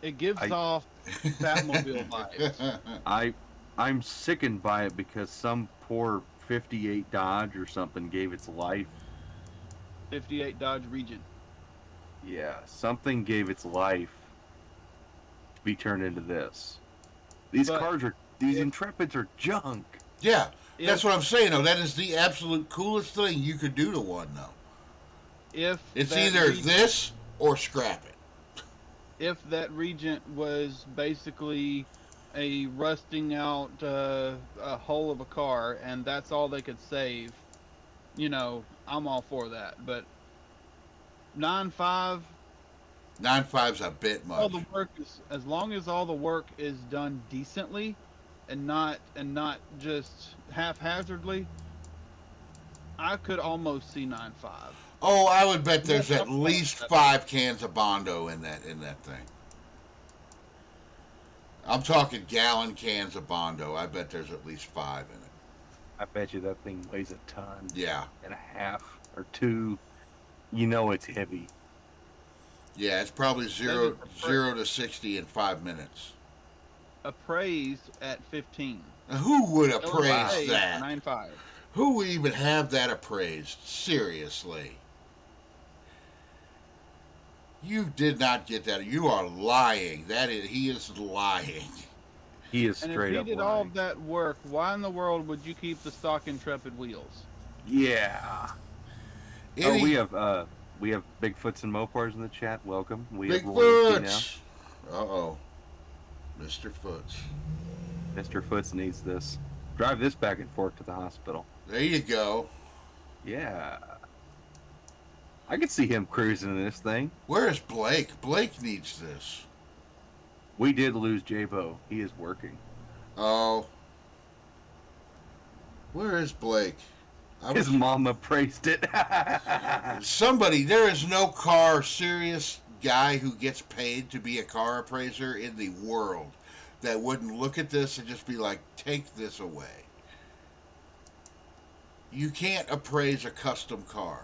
It gives I- off Batmobile vibes. I'm sickened by it because some poor 58 Dodge or something gave its life. 58 Dodge Region. Yeah, something gave its life to be turned into this. These But these if- Intrepids are junk. Yeah, that's If, what I'm saying. Though that is the absolute coolest thing you could do to one. Though if it's that either Regent- this or scrap it. if that Regent was basically a rusting out a hull of a car and that's all they could save, I'm all for that. But 9.5, 9.5's a bit all much. the work is, as long as all the work is done decently and not just haphazardly, I could almost see 9.5. Oh, I would bet there's Yeah, at something least like 5 cans of Bondo in that thing. I'm talking gallon cans of Bondo. I bet there's at least 5 in it. I bet you that thing weighs a ton Yeah, and a half or 2. You know it's heavy. yeah. It's probably zero That is the zero to 60 in 5 minutes. Appraised at 15. Now, who would Appraised appraise for that? 9.5. Who would even have that appraised? Seriously. You did not get that. You are lying. He is lying. He is And if straight he up did all lying. of that work, why in the world would you keep the stock Intrepid wheels? Yeah. Any We have Bigfoots and Mopars in the chat. Welcome. We have royalty now. Bigfoots. Uh-oh. Mr. Foots. Mr. Foots needs this. Drive this back and forth to the hospital. There you go. Yeah. I could see him cruising in this thing. Where is Blake? Blake needs this. We did lose J-Bo. He is working. Oh. Where is Blake? His mama praised it. Somebody, there is no serious guy who gets paid to be a car appraiser in the world that wouldn't look at this and just be like, take this away. You can't appraise a custom car.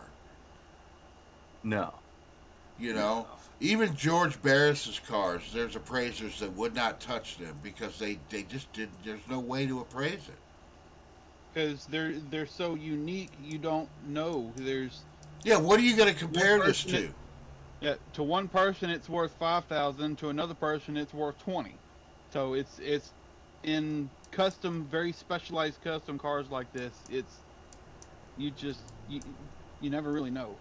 No. You know? Even George Barris's cars, there's appraisers that would not touch them because they just didn't, there's no way to appraise it. Because they're so unique, you don't know. Yeah, what are you going to compare One this person to? to one person it's worth 5,000, to another person it's worth 20. So it's in custom, very specialized custom cars like this. It's you never really know.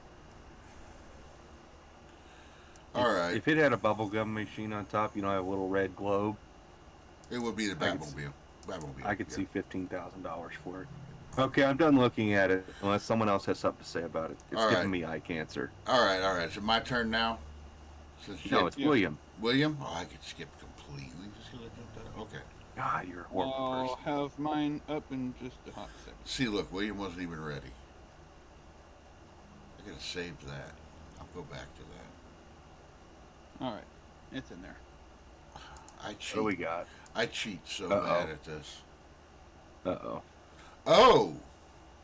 All right. If it had a bubblegum machine on top, a little red globe, It would be the I could Batmobile. Batmobile. I could yeah. see $15,000 for it. Okay, I'm done looking at it. Unless someone else has something to say about it. It's All giving right. me eye cancer. All right. Is it my turn now? Since No, it's Yeah. William. William? Oh, I could skip completely. Just gonna jump that. Okay. God, you're a horrible I'll person. have mine up in just a hot second. See, look, William wasn't even ready. I gotta save that. I'll go back to that. All right, it's in there. I What cheat. do we got? I cheat so Uh-oh. bad at this. Uh-oh. Oh,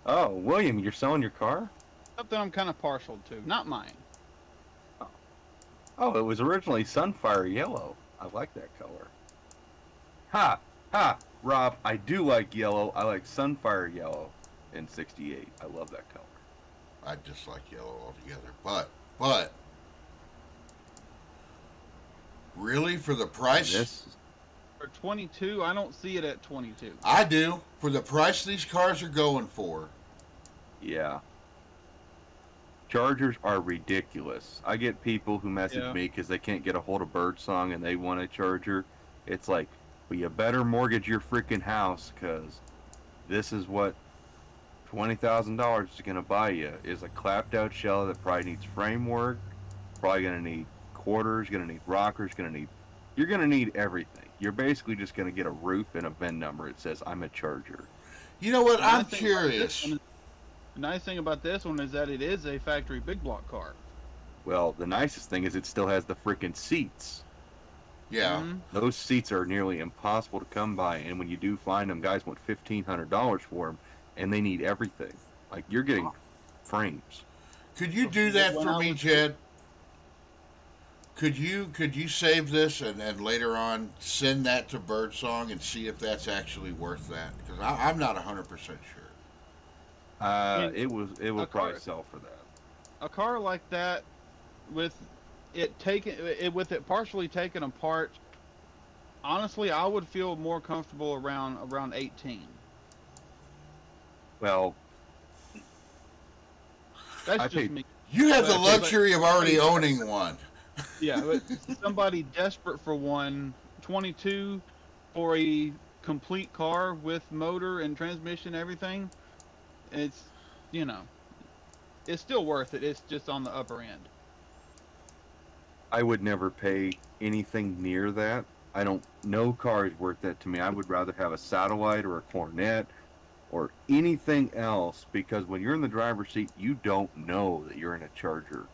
Oh, William, you're selling your car? Something I'm kind of partial to. Not mine. Oh, it was originally Sunfire Yellow. I like that color. Ha! Ha! Rob, I do like yellow. I like Sunfire Yellow in 68. I love that color. I dislike yellow altogether. But, really, for the price, This, For 22, I don't see it at 22. I do. For the price these cars are going for, yeah. Chargers are ridiculous. I get people who message Yeah. me because they can't get a hold of Birdsong and they want a charger. It's like, well, you better mortgage your freaking house because this is what $20,000 is going to buy you is a clapped out shell that probably needs framework, probably going to need quarters, going to need rockers, you're going to need everything. You're basically just going to get a roof and a VIN number. It says, I'm a charger. you know what? The nice I'm thing about this curious. one is- The nice thing about this one is that it is a factory big block car. Well, the nicest thing is it still has the freaking seats. Yeah. Mhm. Those seats are nearly impossible to come by, and when you do find them, guys want $1,500 for them, and they need everything. Like you're getting frames. Could you do that When for I me, was- Jed? Could you save this and later on send that to Birdsong and see if that's actually worth that? Because I'm not 100% sure. mean, It will a probably car- sell for that. A car like that, with with it partially taken apart, honestly, I would feel more comfortable around 18. Well, That's I just paid- me. You have the But- but- luxury of already owning one. Yeah, but somebody desperate for one, 22 for a complete car with motor and transmission, everything. It's, it's still worth it. It's just on the upper end. I would never pay anything near that. I don't. No car is worth that to me. I would rather have a Satellite or a Cornet or anything else because when you're in the driver's seat, you don't know that you're in a Charger.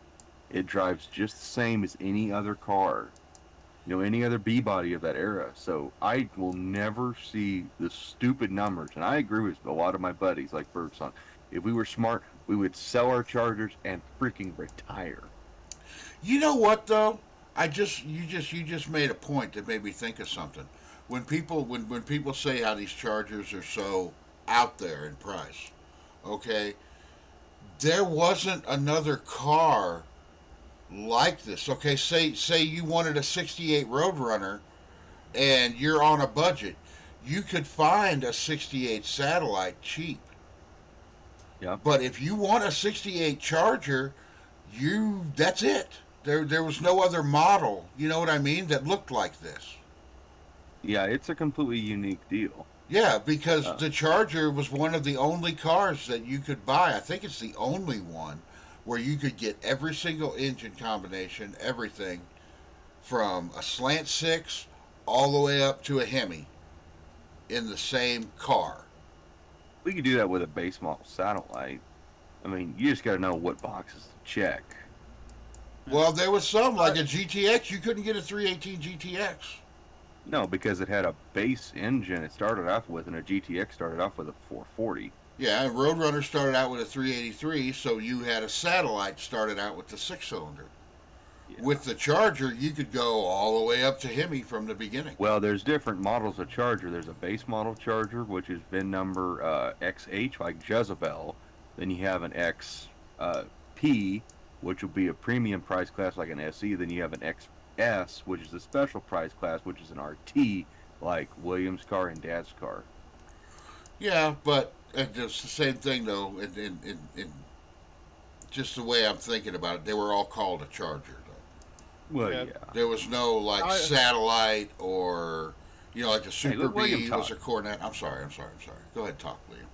It drives just the same as any other car, any other B body of that era. So I will never see the stupid numbers. And I agree with a lot of my buddies like Birdsong. If we were smart, we would sell our Chargers and freaking retire. You know what though? You just made a point that made me think of something. When people say how these Chargers are so out there in price, okay, there wasn't another car like this. Okay, say you wanted a 68 Roadrunner and you're on a budget. You could find a 68 Satellite cheap. Yeah. But if you want a 68 Charger, that's it. There was no other model, you know what I mean, that looked like this. Yeah, it's a completely unique deal. Yeah, because the Charger was one of the only cars that you could buy. I think it's the only one where you could get every single engine combination, everything from a slant six all the way up to a Hemi in the same car. We could do that with a base model Satellite. I mean, you just got to know what boxes to check. Well, there was some, like a GTX. You couldn't get a 318 GTX. No, because it had a base engine it started off with, and a GTX started off with a 440. Yeah, and Roadrunner started out with a 383, so you had a Satellite started out with the six-cylinder. Yeah. With the Charger, you could go all the way up to Hemi from the beginning. Well, there's different models of Charger. There's a base model Charger, which is VIN number XH, like Jezebel. Then you have an XP, which will be a premium price class like an SE. Then you have an XS, which is a special price class, which is an RT, like Williams' car and Dad's car. Yeah, but it's the same thing, though, in just the way I'm thinking about it. They were all called a Charger, though. Well, Yeah. yeah. There was no, like, Satellite or, like a Super let William B was talk. a Cornet. I'm sorry. Go ahead, talk, William.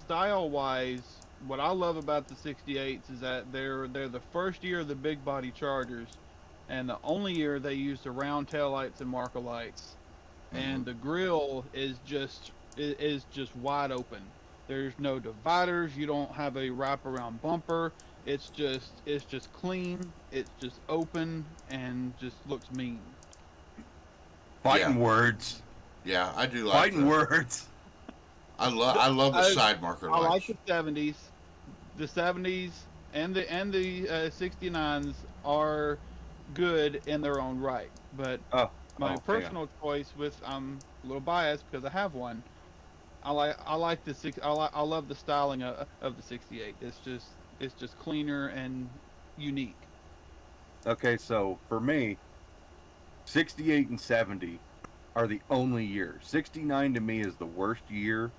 Style-wise, what I love about the 68s is that they're the first year of the big body Chargers, and the only year they used the round tail lights and marker lights, and the grille is just wide open. There's no dividers. You don't have a wraparound bumper. It's just clean. It's just open and just looks mean. Fighting words. Yeah, I do like Fighting that. words. I love the I- side marker I lights. like the 70s and the 69s are good in their own right. But my Oh, hang on. personal choice with I'm a little biased because I have one. I like the six. I love the styling of the 68. It's just cleaner and unique. Okay, so for me, 68 and 70 are the only years. 69 to me is the worst year.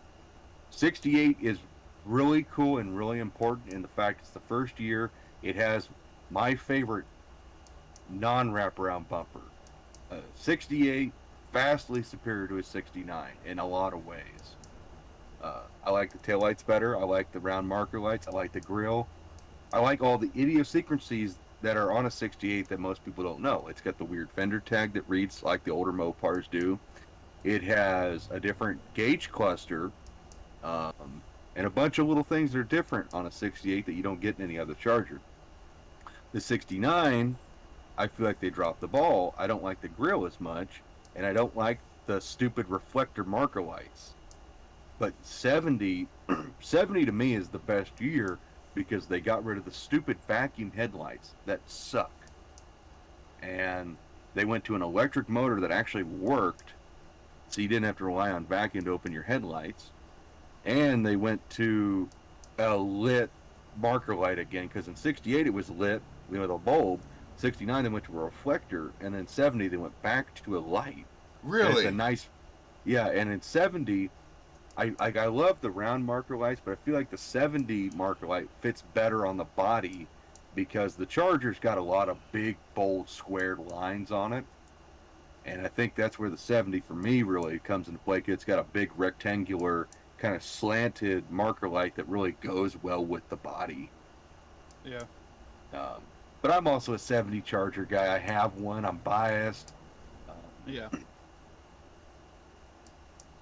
68 is really cool and really important in the fact it's the first year it has my favorite non-wraparound bumper. 68 vastly superior to a 69 in a lot of ways. I like the taillights better. I like the round marker lights. I like the grill. I like all the idiosyncrasies that are on a 68 that most people don't know. It's got the weird fender tag that reads like the older Mopars do. It has a different gauge cluster, and a bunch of little things that are different on a 68 that you don't get in any other Charger. The 69, I feel like they dropped the ball. I don't like the grill as much, and I don't like the stupid reflector marker lights. But 70, 70 to me is the best year because they got rid of the stupid vacuum headlights that suck. And they went to an electric motor that actually worked, so you didn't have to rely on vacuum to open your headlights. And they went to a lit marker light again, because in 68 it was lit with a bulb. 69 they went to a reflector, and then 70 they went back to a light. And it's Really? a nice, yeah. And in 70, I love the round marker lights, but I feel like the 70 marker light fits better on the body because the Charger's got a lot of big, bold, squared lines on it. And I think that's where the 70 for me really comes into play. 'Cause it's got a big rectangular, kind of slanted marker light that really goes well with the body. Yeah. But I'm also a 70 Charger guy. I have one. I'm biased. Yeah.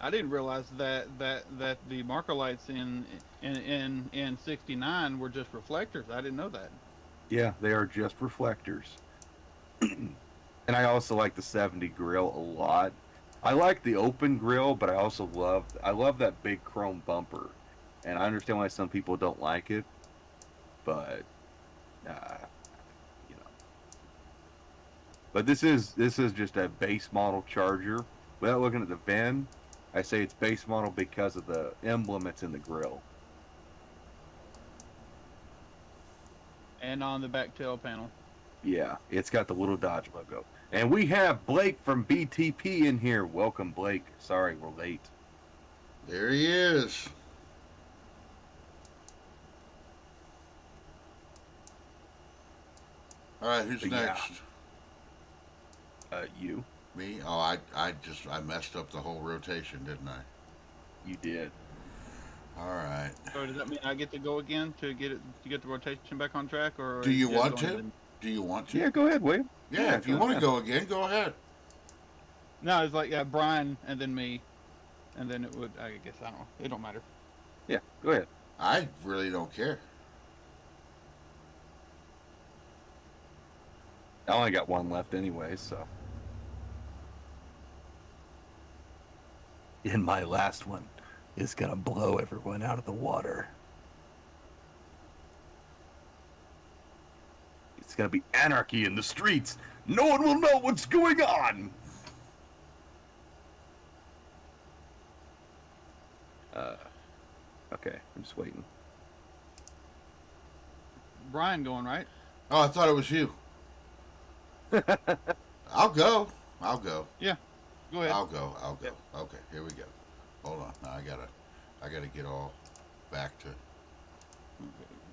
I didn't realize that the marker lights in 69 were just reflectors. I didn't know that. Yeah, they are just reflectors. And I also like the 70 grill a lot. I like the open grill, but I love that big chrome bumper. And I understand why some people don't like it, but you know. But this is just a base model Charger. Without looking at the VIN, I say it's base model because of the emblem that's in the grill. And on the back tail panel. Yeah, it's got the little Dodge logo. And we have Blake from BTP in here. Welcome, Blake. Sorry we're late. There he is. All right, who's Yeah. next? You. Me? Oh, I messed up the whole rotation, didn't I? You did. All right. So does that mean I get to go again to get the rotation back on track, or Do you is it want going to? Do you want to? Yeah, go ahead, William. Yeah, if you go want to ahead. go again, go ahead. No, it's like Brian and then me, and then it would. I guess I don't know. It don't matter. Yeah, go ahead. I really don't care. I only got one left anyway, so. And my last one is gonna blow everyone out of the water. It's gonna be anarchy in the streets. No one will know what's going on. Okay, I'm just waiting. Brian going right? Oh, I thought it was you. I'll go. I'll go. Go ahead. I'll go. I'll go. Okay, here we go. Hold on. Now I gotta get all back to. Okay,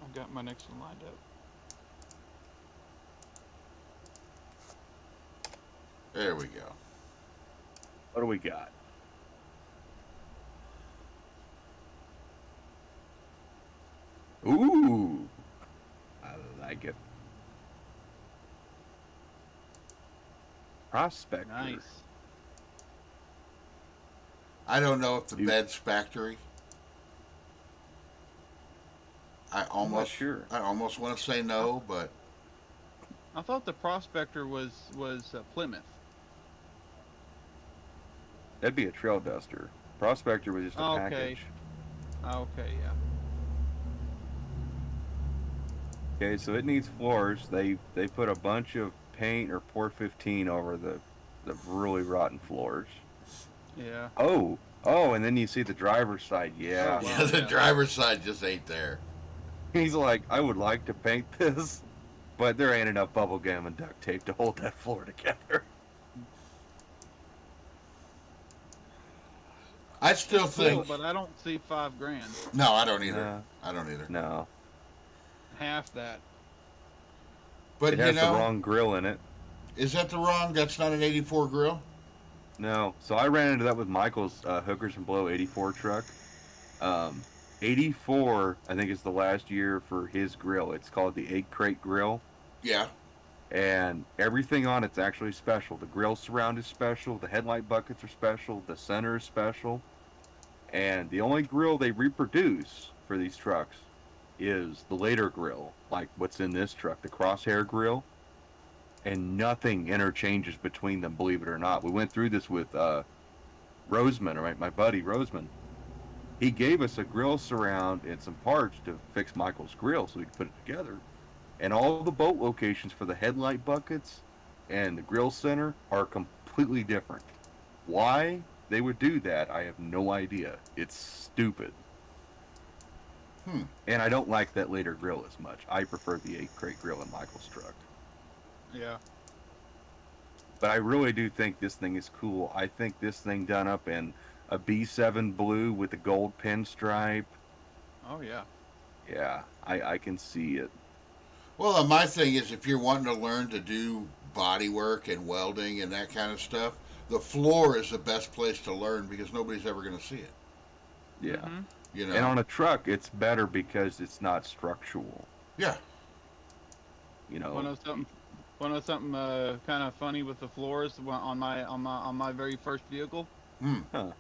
I've got my next one lined up. There we go. What do we got? Ooh, I like it. Prospector. Nice. I don't know if the Dude. bed's factory. I I'm not almost sure. I almost want to say no, but I thought the Prospector was Plymouth. That'd be a trail duster. Prospector was just a Okay. package. Okay, yeah. Okay, so it needs floors. They put a bunch of paint or Port 15 over the really rotten floors. Yeah. Oh, and then you see the driver's side. Yeah. Oh, wow. Yeah, the Yeah. driver's side just ain't there. He's like, I would like to paint this, but there ain't enough bubble gum and duct tape to hold that floor together. I still Cool, think. but I don't see $5,000. No, I don't either. No. I don't either. No. Half that. But It you has know, the wrong grill in it. is that the wrong? That's not an '84 grill. No. So I ran into that with Michael's Hookers and Blow 84 truck. 84, I think, is the last year for his grill. It's called the Egg Crate Grill. Yeah. And everything on it's actually special. The grill surround is special. The headlight buckets are special. The center is special. And the only grill they reproduce for these trucks is the later grill, like what's in this truck, the Crosshair grill. And nothing interchanges between them, believe it or not. We went through this with Roseman, right? My buddy Roseman. He gave us a grill surround and some parts to fix Michael's grill so we could put it together. And all the bolt locations for the headlight buckets and the grill center are completely different. Why they would do that, I have no idea. It's stupid. And I don't like that later grill as much. I prefer the 8-crate grill in Michael's truck. Yeah. But I really do think this thing is cool. I think this thing done up in a B7 blue with the gold pinstripe. Oh, yeah. Yeah, I can see it. Well, my thing is, if you're wanting to learn to do body work and welding and that kind of stuff, the floor is the best place to learn because nobody's ever going to see it. Yeah. Mhm. You know. And on a truck, it's better because it's not structural. Yeah. You know. Want to know something kind of funny with the floors on my very first vehicle? Huh.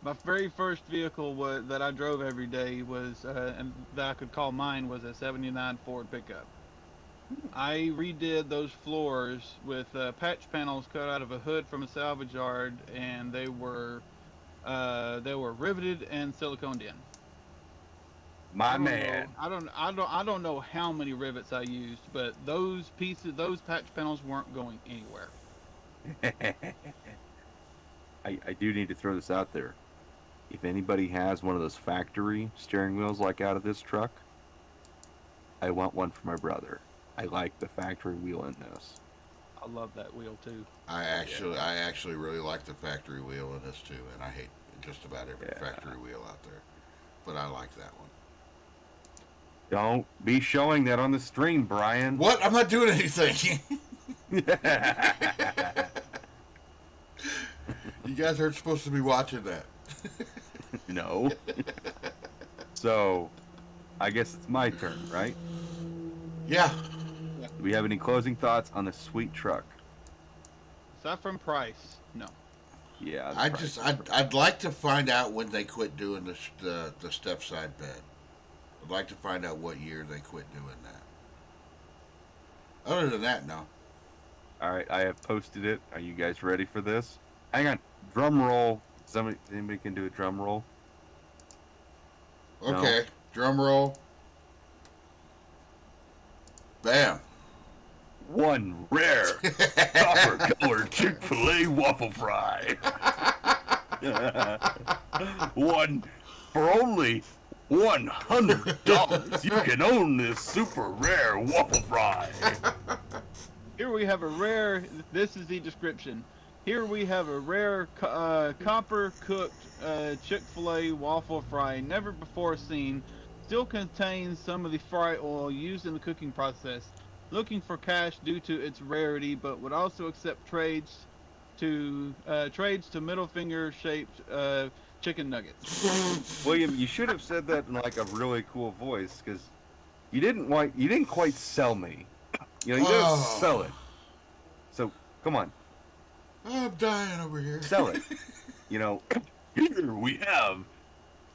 My very first vehicle that I drove every day was, and that I could call mine, was a '79 Ford pickup. I redid those floors with patch panels cut out of a hood from a salvage yard, and they were riveted and siliconed in. My man. I don't know how many rivets I used, but those patch panels weren't going anywhere. I do need to throw this out there. If anybody has one of those factory steering wheels like out of this truck, I want one for my brother. I like the factory wheel in this. I love that wheel too. I actually really like the factory wheel in this too, and I hate just about every Yeah. factory wheel out there. But I like that one. Don't be showing that on the stream, Brian. What? I'm not doing anything. You guys aren't supposed to be watching that. No. So, I guess it's my turn, right? Yeah. Do we have any closing thoughts on the sweet truck? Aside from price, no. Yeah. the I price just is I'd like to find out when they quit doing the step side bed. I'd like to find out what year they quit doing that. Other than that, no. All right, I have posted it. Are you guys ready for this? Hang on. Drum roll. Anybody can do a drum roll? No. Okay. Drum roll. Bam. One rare copper colored Chick-fil-A waffle fry. One for only $100. You can own this super rare waffle fry. Here we have a rare. This is the description. Here we have a rare copper cooked Chick-fil-A waffle fry, never before seen. Still contains some of the fry oil used in the cooking process. Looking for cash due to its rarity, but would also accept trades to middle finger shaped chicken nuggets. William, you should have said that in like a really cool voice, because you didn't quite sell me. You know, you gotta Oh. sell it. So come on, I'm dying over here. sell it. You know, here we have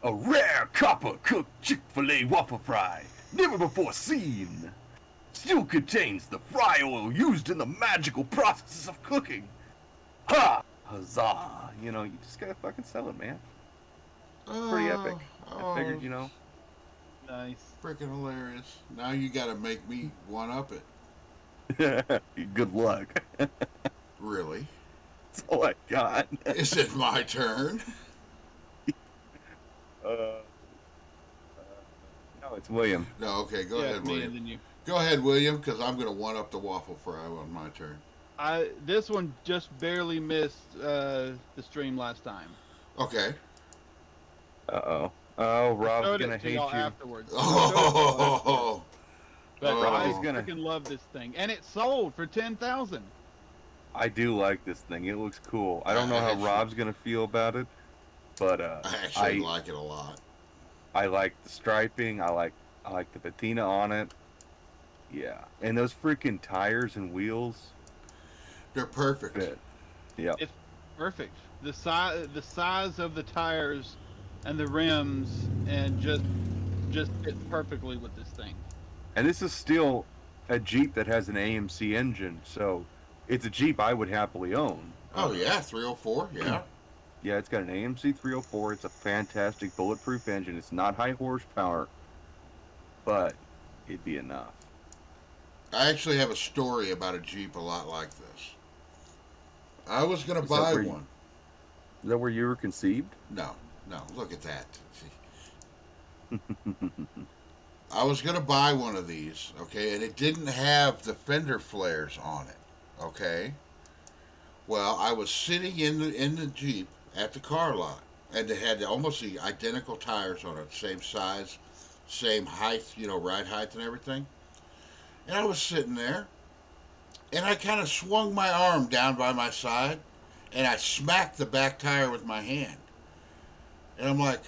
a rare copper cooked Chick-fil-A waffle fry, never before seen. Still contains the fry oil used in the magical process of cooking. Ha! huzzah. You know, you just gotta fucking sell it, man. Pretty epic. I figured, you know. Nice. Freaking hilarious. Now you got to make me one up it. Good luck. Really? That's all I got. Is it my turn? uh, no, it's William. No, okay, go yeah, ahead, me and William. then you. Go ahead, William, because I'm going to one up the waffle fry on my turn. This one just barely missed the stream last time. Okay. Uh-oh. Oh, Rob's Showed gonna it to hate y'all you. afterwards. Oh, But Oh. I Rob's gonna- freaking love this thing, and it sold for 10,000. I do like this thing. It looks cool. I don't know I how actually- Rob's gonna feel about it, but I actually like it a lot. I like the striping. I like the patina on it. Yeah, and those freaking tires and wheels They're perfect. fit. Yep. It's perfect. The size of the tires and the rims, and just fits perfectly with this thing. And this is still a Jeep that has an AMC engine, so it's a Jeep I would happily own. Oh, yeah, 304, yeah. Yeah, it's got an AMC 304. It's a fantastic bulletproof engine. It's not high horsepower, but it'd be enough. I actually have a story about a Jeep a lot like this. I was going to Is that buy where you- one. Is that where you were conceived? No, look at that. See. I was going to buy one of these, okay, and it didn't have the fender flares on it, okay? Well, I was sitting in the Jeep at the car lot, and it had almost the identical tires on it, same size, same height, ride height and everything. And I was sitting there, and I kind of swung my arm down by my side, and I smacked the back tire with my hand. And I'm like,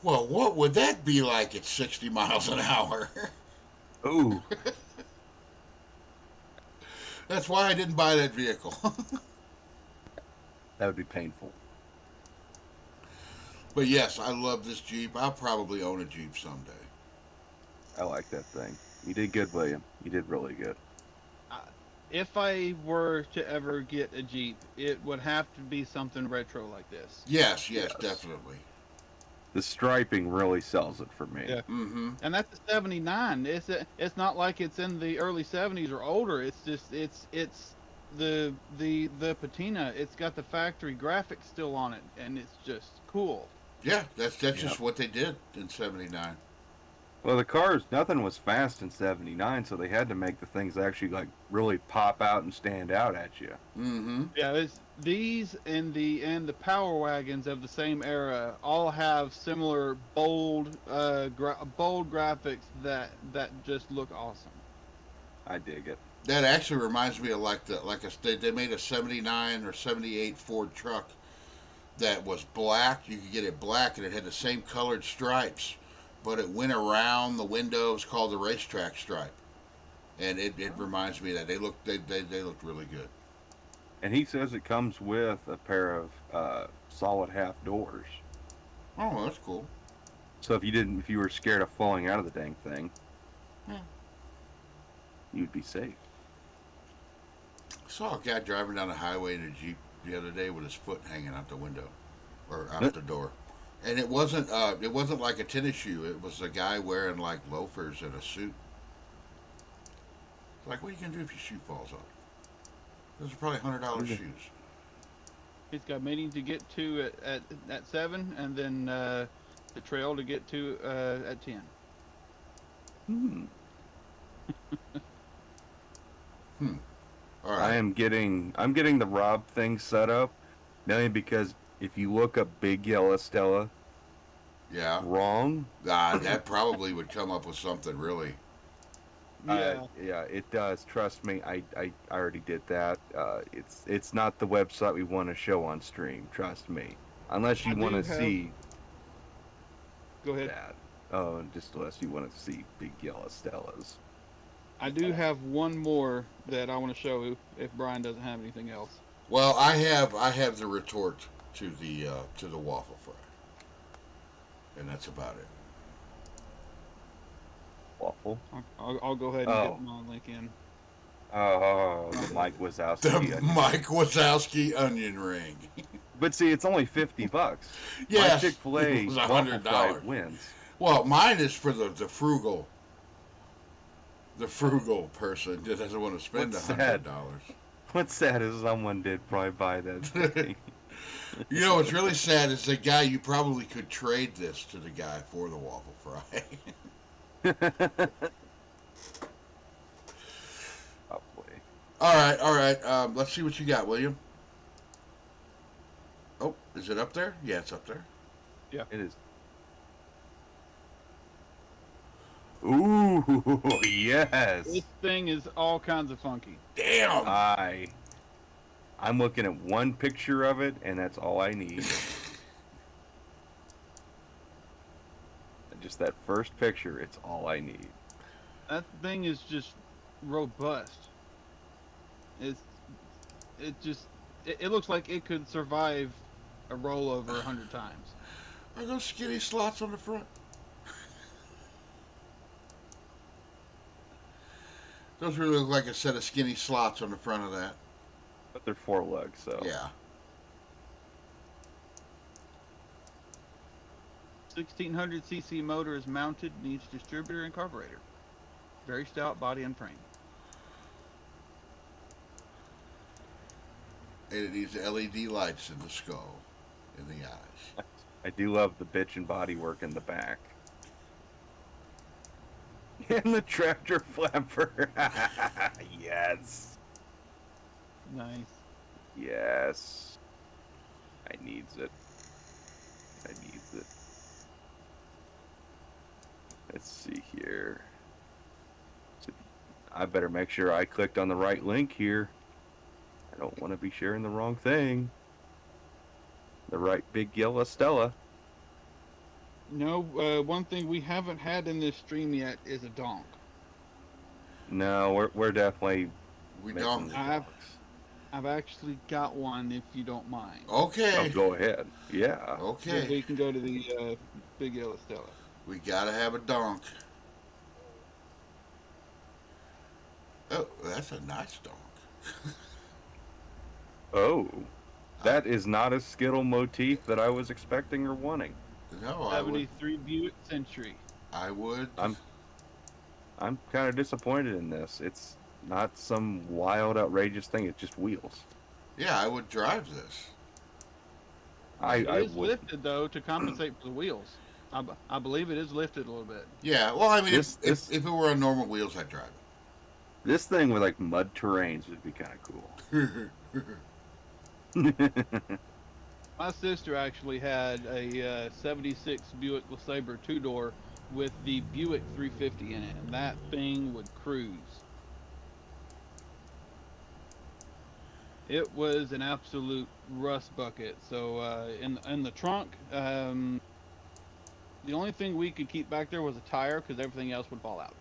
well, what would that be like at 60 miles an hour? Ooh. That's why I didn't buy that vehicle. That would be painful. But yes, I love this Jeep. I'll probably own a Jeep someday. I like that thing. You did good, William. You did really good. If I were to ever get a Jeep, it would have to be something retro like this. Yes, Yes. definitely. The striping really sells it for me. Yeah. Mm-hmm. And that's a 79. It's not like it's in the early 70s or older. It's just it's the patina. It's got the factory graphics still on it, and it's just cool. Yeah, that's Yep. just what they did in 79. Well, the cars, nothing was fast in 79, so they had to make the things actually, like, really pop out and stand out at you. Mm-hmm. Yeah, it's these and the Power Wagons of the same era all have similar bold graphics that just look awesome. I dig it. That actually reminds me of they made a 79 or 78 Ford truck that was black. You could get it black, and it had the same colored stripes, but it went around the windows, called the racetrack stripe. And it reminds me of that. They looked really good. And he says it comes with a pair of solid half doors. Oh, that's cool. So if you were scared of falling out of the dang thing, Yeah. you'd be safe. I saw a guy driving down the highway in a Jeep the other day with his foot hanging out the window or out the door. And it wasn't like a tennis shoe. It was a guy wearing like loafers and a suit. It's like, what are you gonna do if your shoe falls off? Those are probably $100 Okay. shoes. He's got meeting to get to at 7, and then the trail to get to at 10. Hmm. All right. I'm getting the Rob thing set up, mainly because if you look up Big Yellow Stella Yeah. wrong, That probably would come up with something really. Yeah. yeah, it does. Trust me, I already did that. It's not the website we want to show on stream. Trust me, unless you I want do to have- see Go ahead. that. Oh, just unless you want to see Big Yellow Stellas. I do have one more that I want to show if Brian doesn't have anything else. Well, I have the retort to the waffle fry, and that's about it. Waffle. I'll go ahead and Oh. get my link in. Oh, the Mike Wazowski. The onion. Mike Wazowski onion ring. But see, it's only $50. My Yes, Chick-fil-A it was waffle fry $100. wins. Well, mine is for the frugal person that doesn't want to spend What's $100. What's sad is someone did probably buy that thing. You know what's really sad is the guy you probably could trade this to the guy for the waffle fry. Oh boy. All right. Let's see what you got, William. Oh, is it up there? Yeah, it's up there. It is. Ooh, yes. This thing is all kinds of funky. Damn. I'm looking at one picture of it, and that's all I need. Just that first picture, it's all I need. That thing is just robust. It looks like it could survive a rollover 100 times. Are those skinny slots on the front? Those really look like a set of skinny slots on the front of that. But they're 4 lugs, so. Yeah. 1600cc motor is mounted, needs distributor and carburetor. Very stout body and frame. And it needs LED lights in the skull, in the eyes. I do love the bitch and body work in the back. And the tractor flapper. Yes. Nice. Yes. I needs it. Let's see here. I better make sure I clicked on the right link here. I don't want to be sharing the wrong thing. The right big yellow Stella. No, one thing we haven't had in this stream yet is a donk. No, we're definitely We missing don't. the I've- donks. I've actually got one if you don't mind. Oh, Okay. go ahead. Yeah. Okay. We can go to the big yellow Stella. We gotta have a donk. Oh, that's a nice donk. Oh, that is not a Skittle motif that I was expecting or wanting. No, I would. 73 Buick Century. I would. I'm kind of disappointed in this. It's not some wild, outrageous thing. It's just wheels. Yeah, I would drive this. I It is would. lifted though to compensate for the wheels. I believe it is lifted a little bit. Yeah. Well, I mean, This- if it were on normal wheels, I'd drive This thing with like mud terrains would be kind of cool. My sister actually had a 76 Buick LeSabre 2-door with the Buick 350 in it, and that thing would cruise. It was an absolute rust bucket. So in the trunk, the only thing we could keep back there was a tire because everything else would fall out.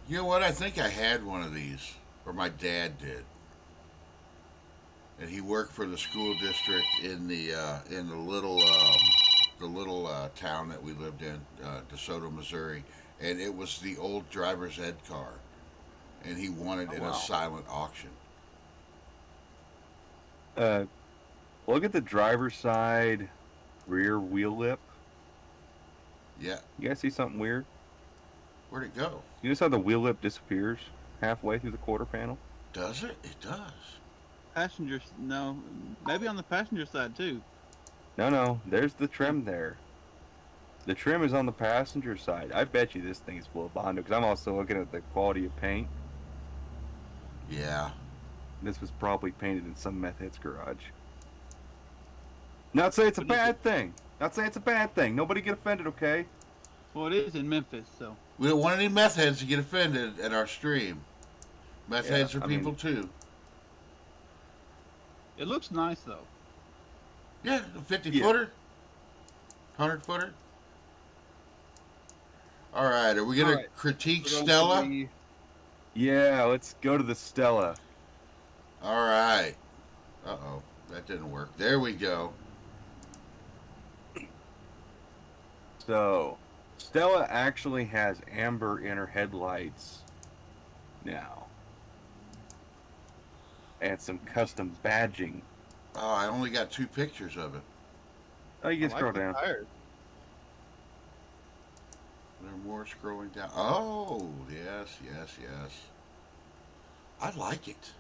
You know what? I think I had one of these, or my dad did, and he worked for the school district in the little town that we lived in, DeSoto, Missouri, and it was the old driver's ed car, and he won it in wow. a silent auction. Look at the driver's side rear wheel lip. Yeah, You guys see something weird? where'd it go? You notice how the wheel lip disappears halfway through the quarter panel? Does it? It does. Passengers, no, maybe on the passenger side too. No, there's the trim there. The trim is on the passenger side. I bet you this thing is full of Bondo because I'm also looking at the quality of paint. Yeah. This was probably painted in some meth head's garage. Not saying it's a bad thing. Not saying it's a bad thing. Nobody get offended, okay? Well, it is in Memphis, so. We don't want any meth heads to get offended at our stream. Meth Yeah, heads are I people mean- too. It looks nice though. Yeah, a 50 Yeah. footer, 100 footer. All right, are we gonna All right. critique So Stella? the- Yeah, let's go to the Stella. All right. Uh oh, that didn't work. There we go. So, Stella actually has amber in her headlights now. And some custom badging. Oh, I only got 2 pictures of it. Oh, you I can like scroll the down. tires. There more scrolling down. Oh, yes, yes, yes. I like it.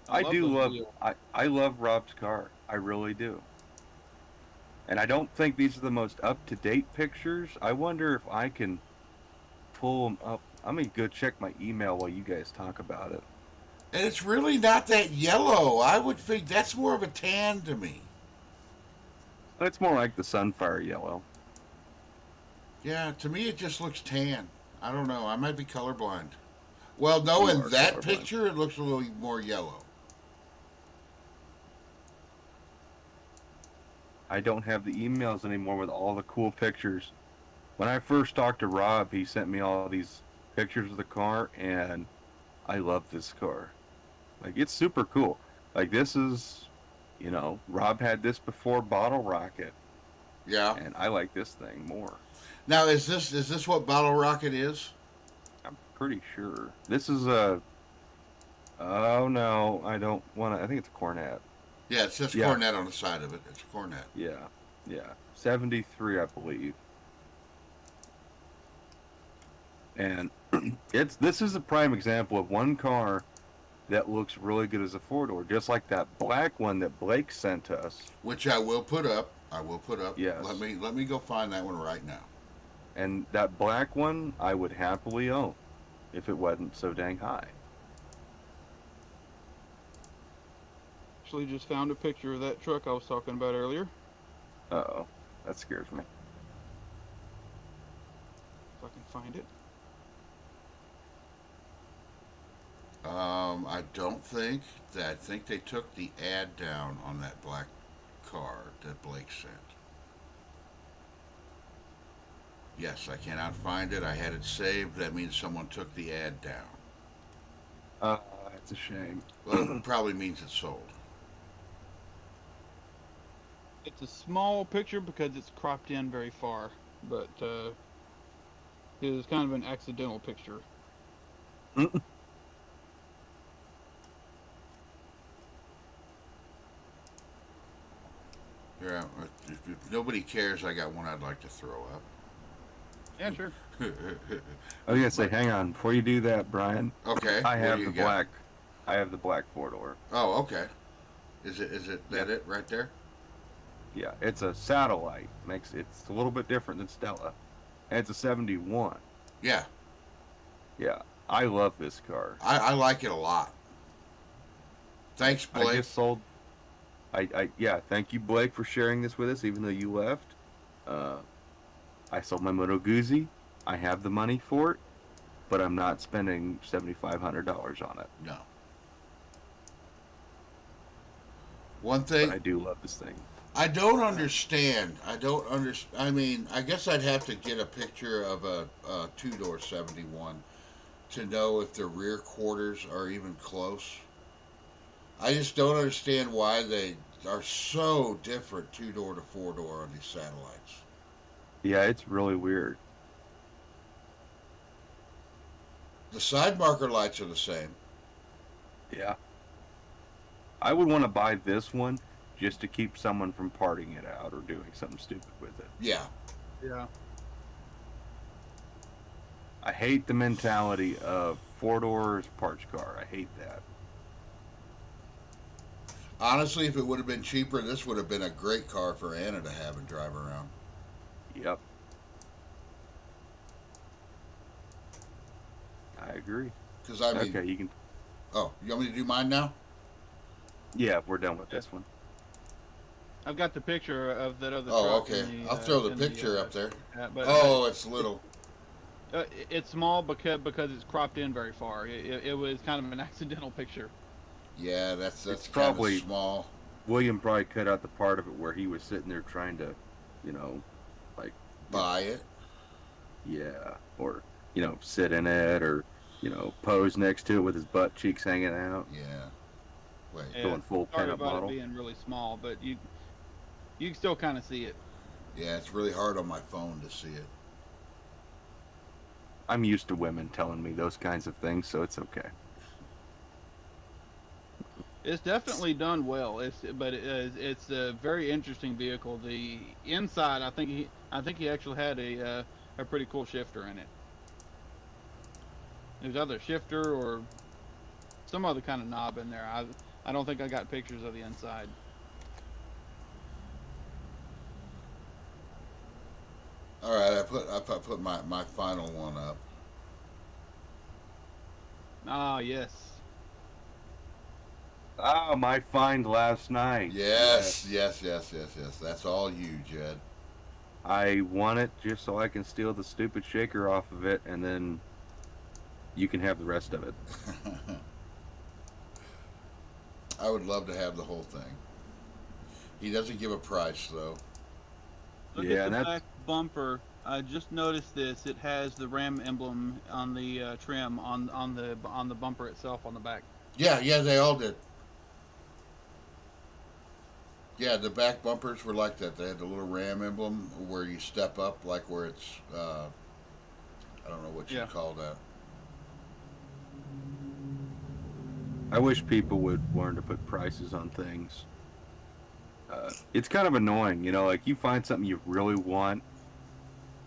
I love do those love. wheels. I love Rob's car. I really do. And I don't think these are the most up to date pictures. I wonder if I can pull them up. I'm gonna go check my email while you guys talk about it. And it's really not that yellow. I would think that's more of a tan to me. It's more like the Sunfire yellow. Yeah, to me it just looks tan. I don't know. I might be colorblind. Well, no, You in are that colorblind. picture it looks a little more yellow. I don't have the emails anymore with all the cool pictures. When I first talked to Rob, he sent me all these pictures of the car, and I love this car. Like, it's super cool. Like, this is, Rob had this before Bottle Rocket, Yeah. and I like this thing more. Now is this what Bottle Rocket is? I'm pretty sure. This is a. Oh, no, I don't want to. I think it's a Cornet. Yeah, it says Yeah. Cornet on the side of it. It's a Cornet. Yeah, yeah. 73, I believe. And this is a prime example of one car that looks really good as a four-door, just like that black one that Blake sent us. Which I will put up. I will put up. Yes. Let me go find that one right now. And that black one I would happily own if it wasn't so dang high. Actually, just found a picture of that truck I was talking about earlier. Uh-oh, that scares me. If I can find it. I don't think that. I think they took the ad down on that black car that Blake sent. Yes, I cannot find it. I had it saved. That means someone took the ad down. It's a shame. Well, it probably means it's sold. It's a small picture because it's cropped in very far, but it was kind of an accidental picture. Yeah, if nobody cares, I got one I'd like to throw up. Yeah, sure. I was gonna say, hang on, before you do that, Brian. Okay. I what have do you the got? black. I have the black four-door. Oh, okay. Is it that it right there? Yeah, it's a satellite. It's a little bit different than Stella, and it's a 71. Yeah, Yeah, I love this car. I like it a lot. Thanks, I Blake. just sold. Yeah, thank you, Blake, for sharing this with us, even though you left. I sold my Moto Guzzi. I have the money for it, but I'm not spending $7,500 on it. No. One But thing I do love this thing. I don't understand. I mean, I guess I'd have to get a picture of a two-door 71 to know if the rear quarters are even close. I just don't understand why they are so different two-door to four-door on these satellites. Yeah, it's really weird. The side marker lights are the same. Yeah. I would want to buy this one just to keep someone from parting it out or doing something stupid with it. Yeah. Yeah. I hate the mentality of four doors parts car. I hate that. Honestly, if it would have been cheaper, this would have been a great car for Anna to have and drive around. Yep. I agree. Because, I mean... Okay, you can... Oh, you want me to do mine now? Yeah, we're done with this one. I've got the picture of that other Oh, truck. okay. in I'll throw the in picture up there. But, Oh, it's little. it's small because it's cropped in very far. It was kind of an accidental picture. Yeah, that's It's kind probably- of small. William probably cut out the part of it where he was sitting there trying to, Buy it. yeah, or, sit in it or, pose next to it with his butt cheeks hanging out, Yeah. Wait. Yeah. going full Sorry pinup about model. it being really small, but you can still kind of see it. Yeah, it's really hard on my phone to see it. I'm used to women telling me those kinds of things, so it's okay. It's definitely done well. It's a very interesting vehicle. The inside, I think he actually had a pretty cool shifter in it. There's either a shifter or some other kind of knob in there. I don't think I got pictures of the inside. All right, I put my final one up. Ah, yes. Ah, my find last night. Yes. That's all you, Jed. I want it just so I can steal the stupid shaker off of it, and then you can have the rest of it. I would love to have the whole thing. He doesn't give a price though. Look Yeah, at the that's- back bumper. I just noticed this. It has the Ram emblem on the trim on the bumper itself on the back. Yeah, they all did. Yeah, the back bumpers were like that. They had the little Ram emblem where you step up, like where it's, I don't know what you Yeah. call that. I wish people would learn to put prices on things. It's kind of annoying, you know, like you find something you really want,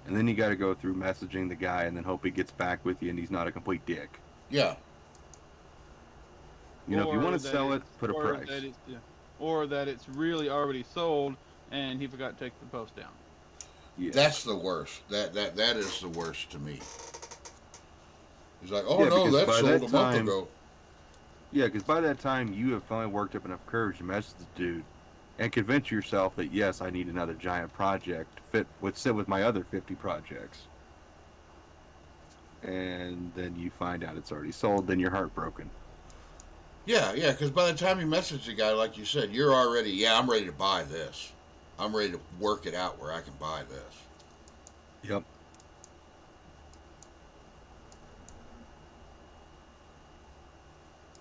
and then you got to go through messaging the guy and then hope he gets back with you and he's not a complete dick. Yeah, You know, if you Or want to that sell it, it's- put a or price. that it's- yeah. Or that it's really already sold and he forgot to take the post down. Yeah. that's the worst. That is the worst to me. He's like, oh Yeah, no, because that by sold that a month time- ago. Yeah, because by that time you have finally worked up enough courage to message the dude and convince yourself that yes, I need another giant project to sit with my other 50 projects. And then you find out it's already sold, then you're heartbroken. Yeah, because by the time you message the guy, like you said, you're already, yeah, I'm ready to buy this. I'm ready to work it out where I can buy this. Yep.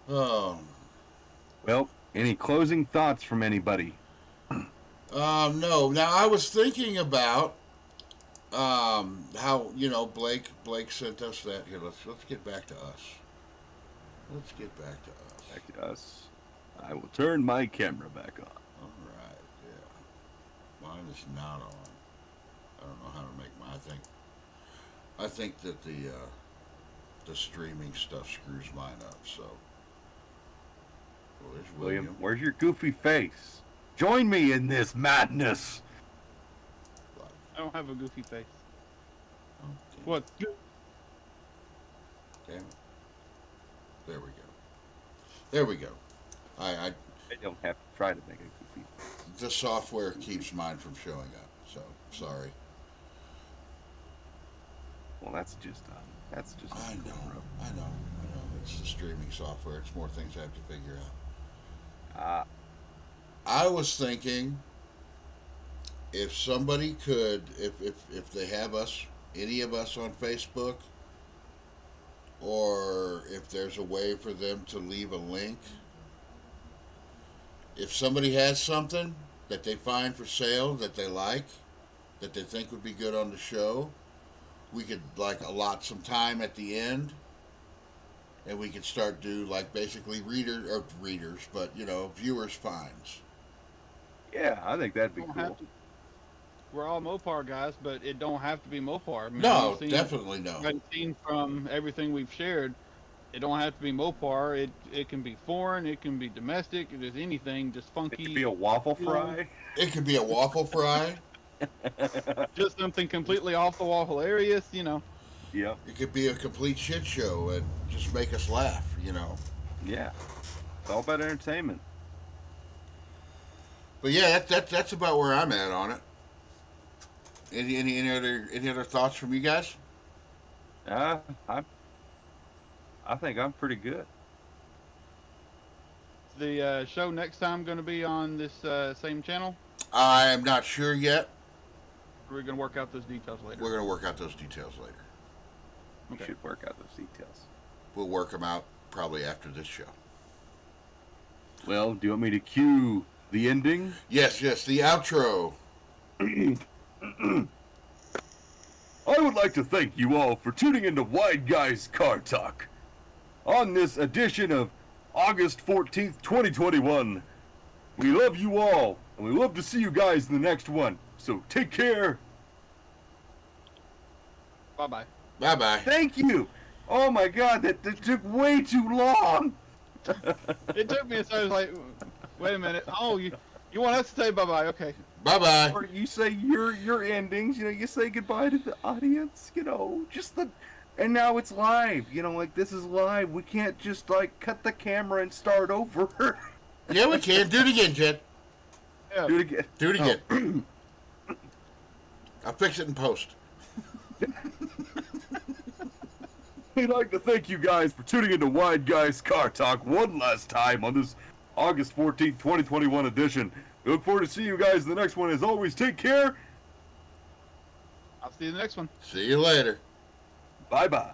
Oh, Well, any closing thoughts from anybody? no. Now I was thinking about how Blake sent us that. Here, let's get back to us. Let's get back to us. Back to us. I will turn my camera back on. All right, yeah. Mine is not on. I don't know how to make mine. I think that the streaming stuff screws mine up. So, well, there's William, where's your goofy face? Join me in this madness. I don't have a goofy face. Oh, damn it. What? Damn it. There we go. There we go. I I don't have to try to make a goofy face. the software keeps mine from showing up. So sorry. Well, that's just I know. It's the streaming software. It's more things I have to figure out. I was thinking if somebody could, if they have us, any of us on Facebook, or if there's a way for them to leave a link. If somebody has something that they find for sale that they like, that they think would be good on the show, we could like allot some time at the end, and we could start do like basically readers, but viewers finds. Yeah, I think that'd be Don't cool. have to- We're all Mopar guys, but it don't have to be Mopar. I mean, No, you've seen- definitely no. I've seen from everything we've shared, it don't have to be Mopar. It can be foreign. It can be domestic. If there's anything just It funky, could be a waffle fry. It could be a waffle fry. just something completely off the wall, hilarious. Yep. It could be a complete shit show and just make us laugh. Yeah. It's all about entertainment. But yeah, that's about where I'm at on it. Any other thoughts from you guys? I think I'm pretty good. The show next time going to be on this same channel. I am not sure yet. We're going to work out those details later. We're going to work out those details later. We Okay. should work out those details. We'll work them out probably after this show. Well, do you want me to cue the ending? Yes, the outro. I would like to thank you all for tuning into Wide Guys Car Talk. On this edition of August 14th, 2021, we love you all, and we love to see you guys in the next one. So take care. Bye bye. Bye bye. Thank you. Oh my God, that took way too long. It took me a second. I was like, wait a minute. Oh, you want us to say bye bye? Okay. Bye bye. Or you say your endings. You know, you say goodbye to the audience. You know, just the. And now it's live. You know, like this is live. We can't just like cut the camera and start over. Yeah, we can. Do it again, Jed. Yeah. Do it again. Do it again. I'll fix it in post. We'd like to thank you guys for tuning into Wide Guys Car Talk one last time on this August 14th, 2021 edition. We look forward to seeing you guys in the next one. As always, take care. I'll see you in the next one. See you later. Bye-bye.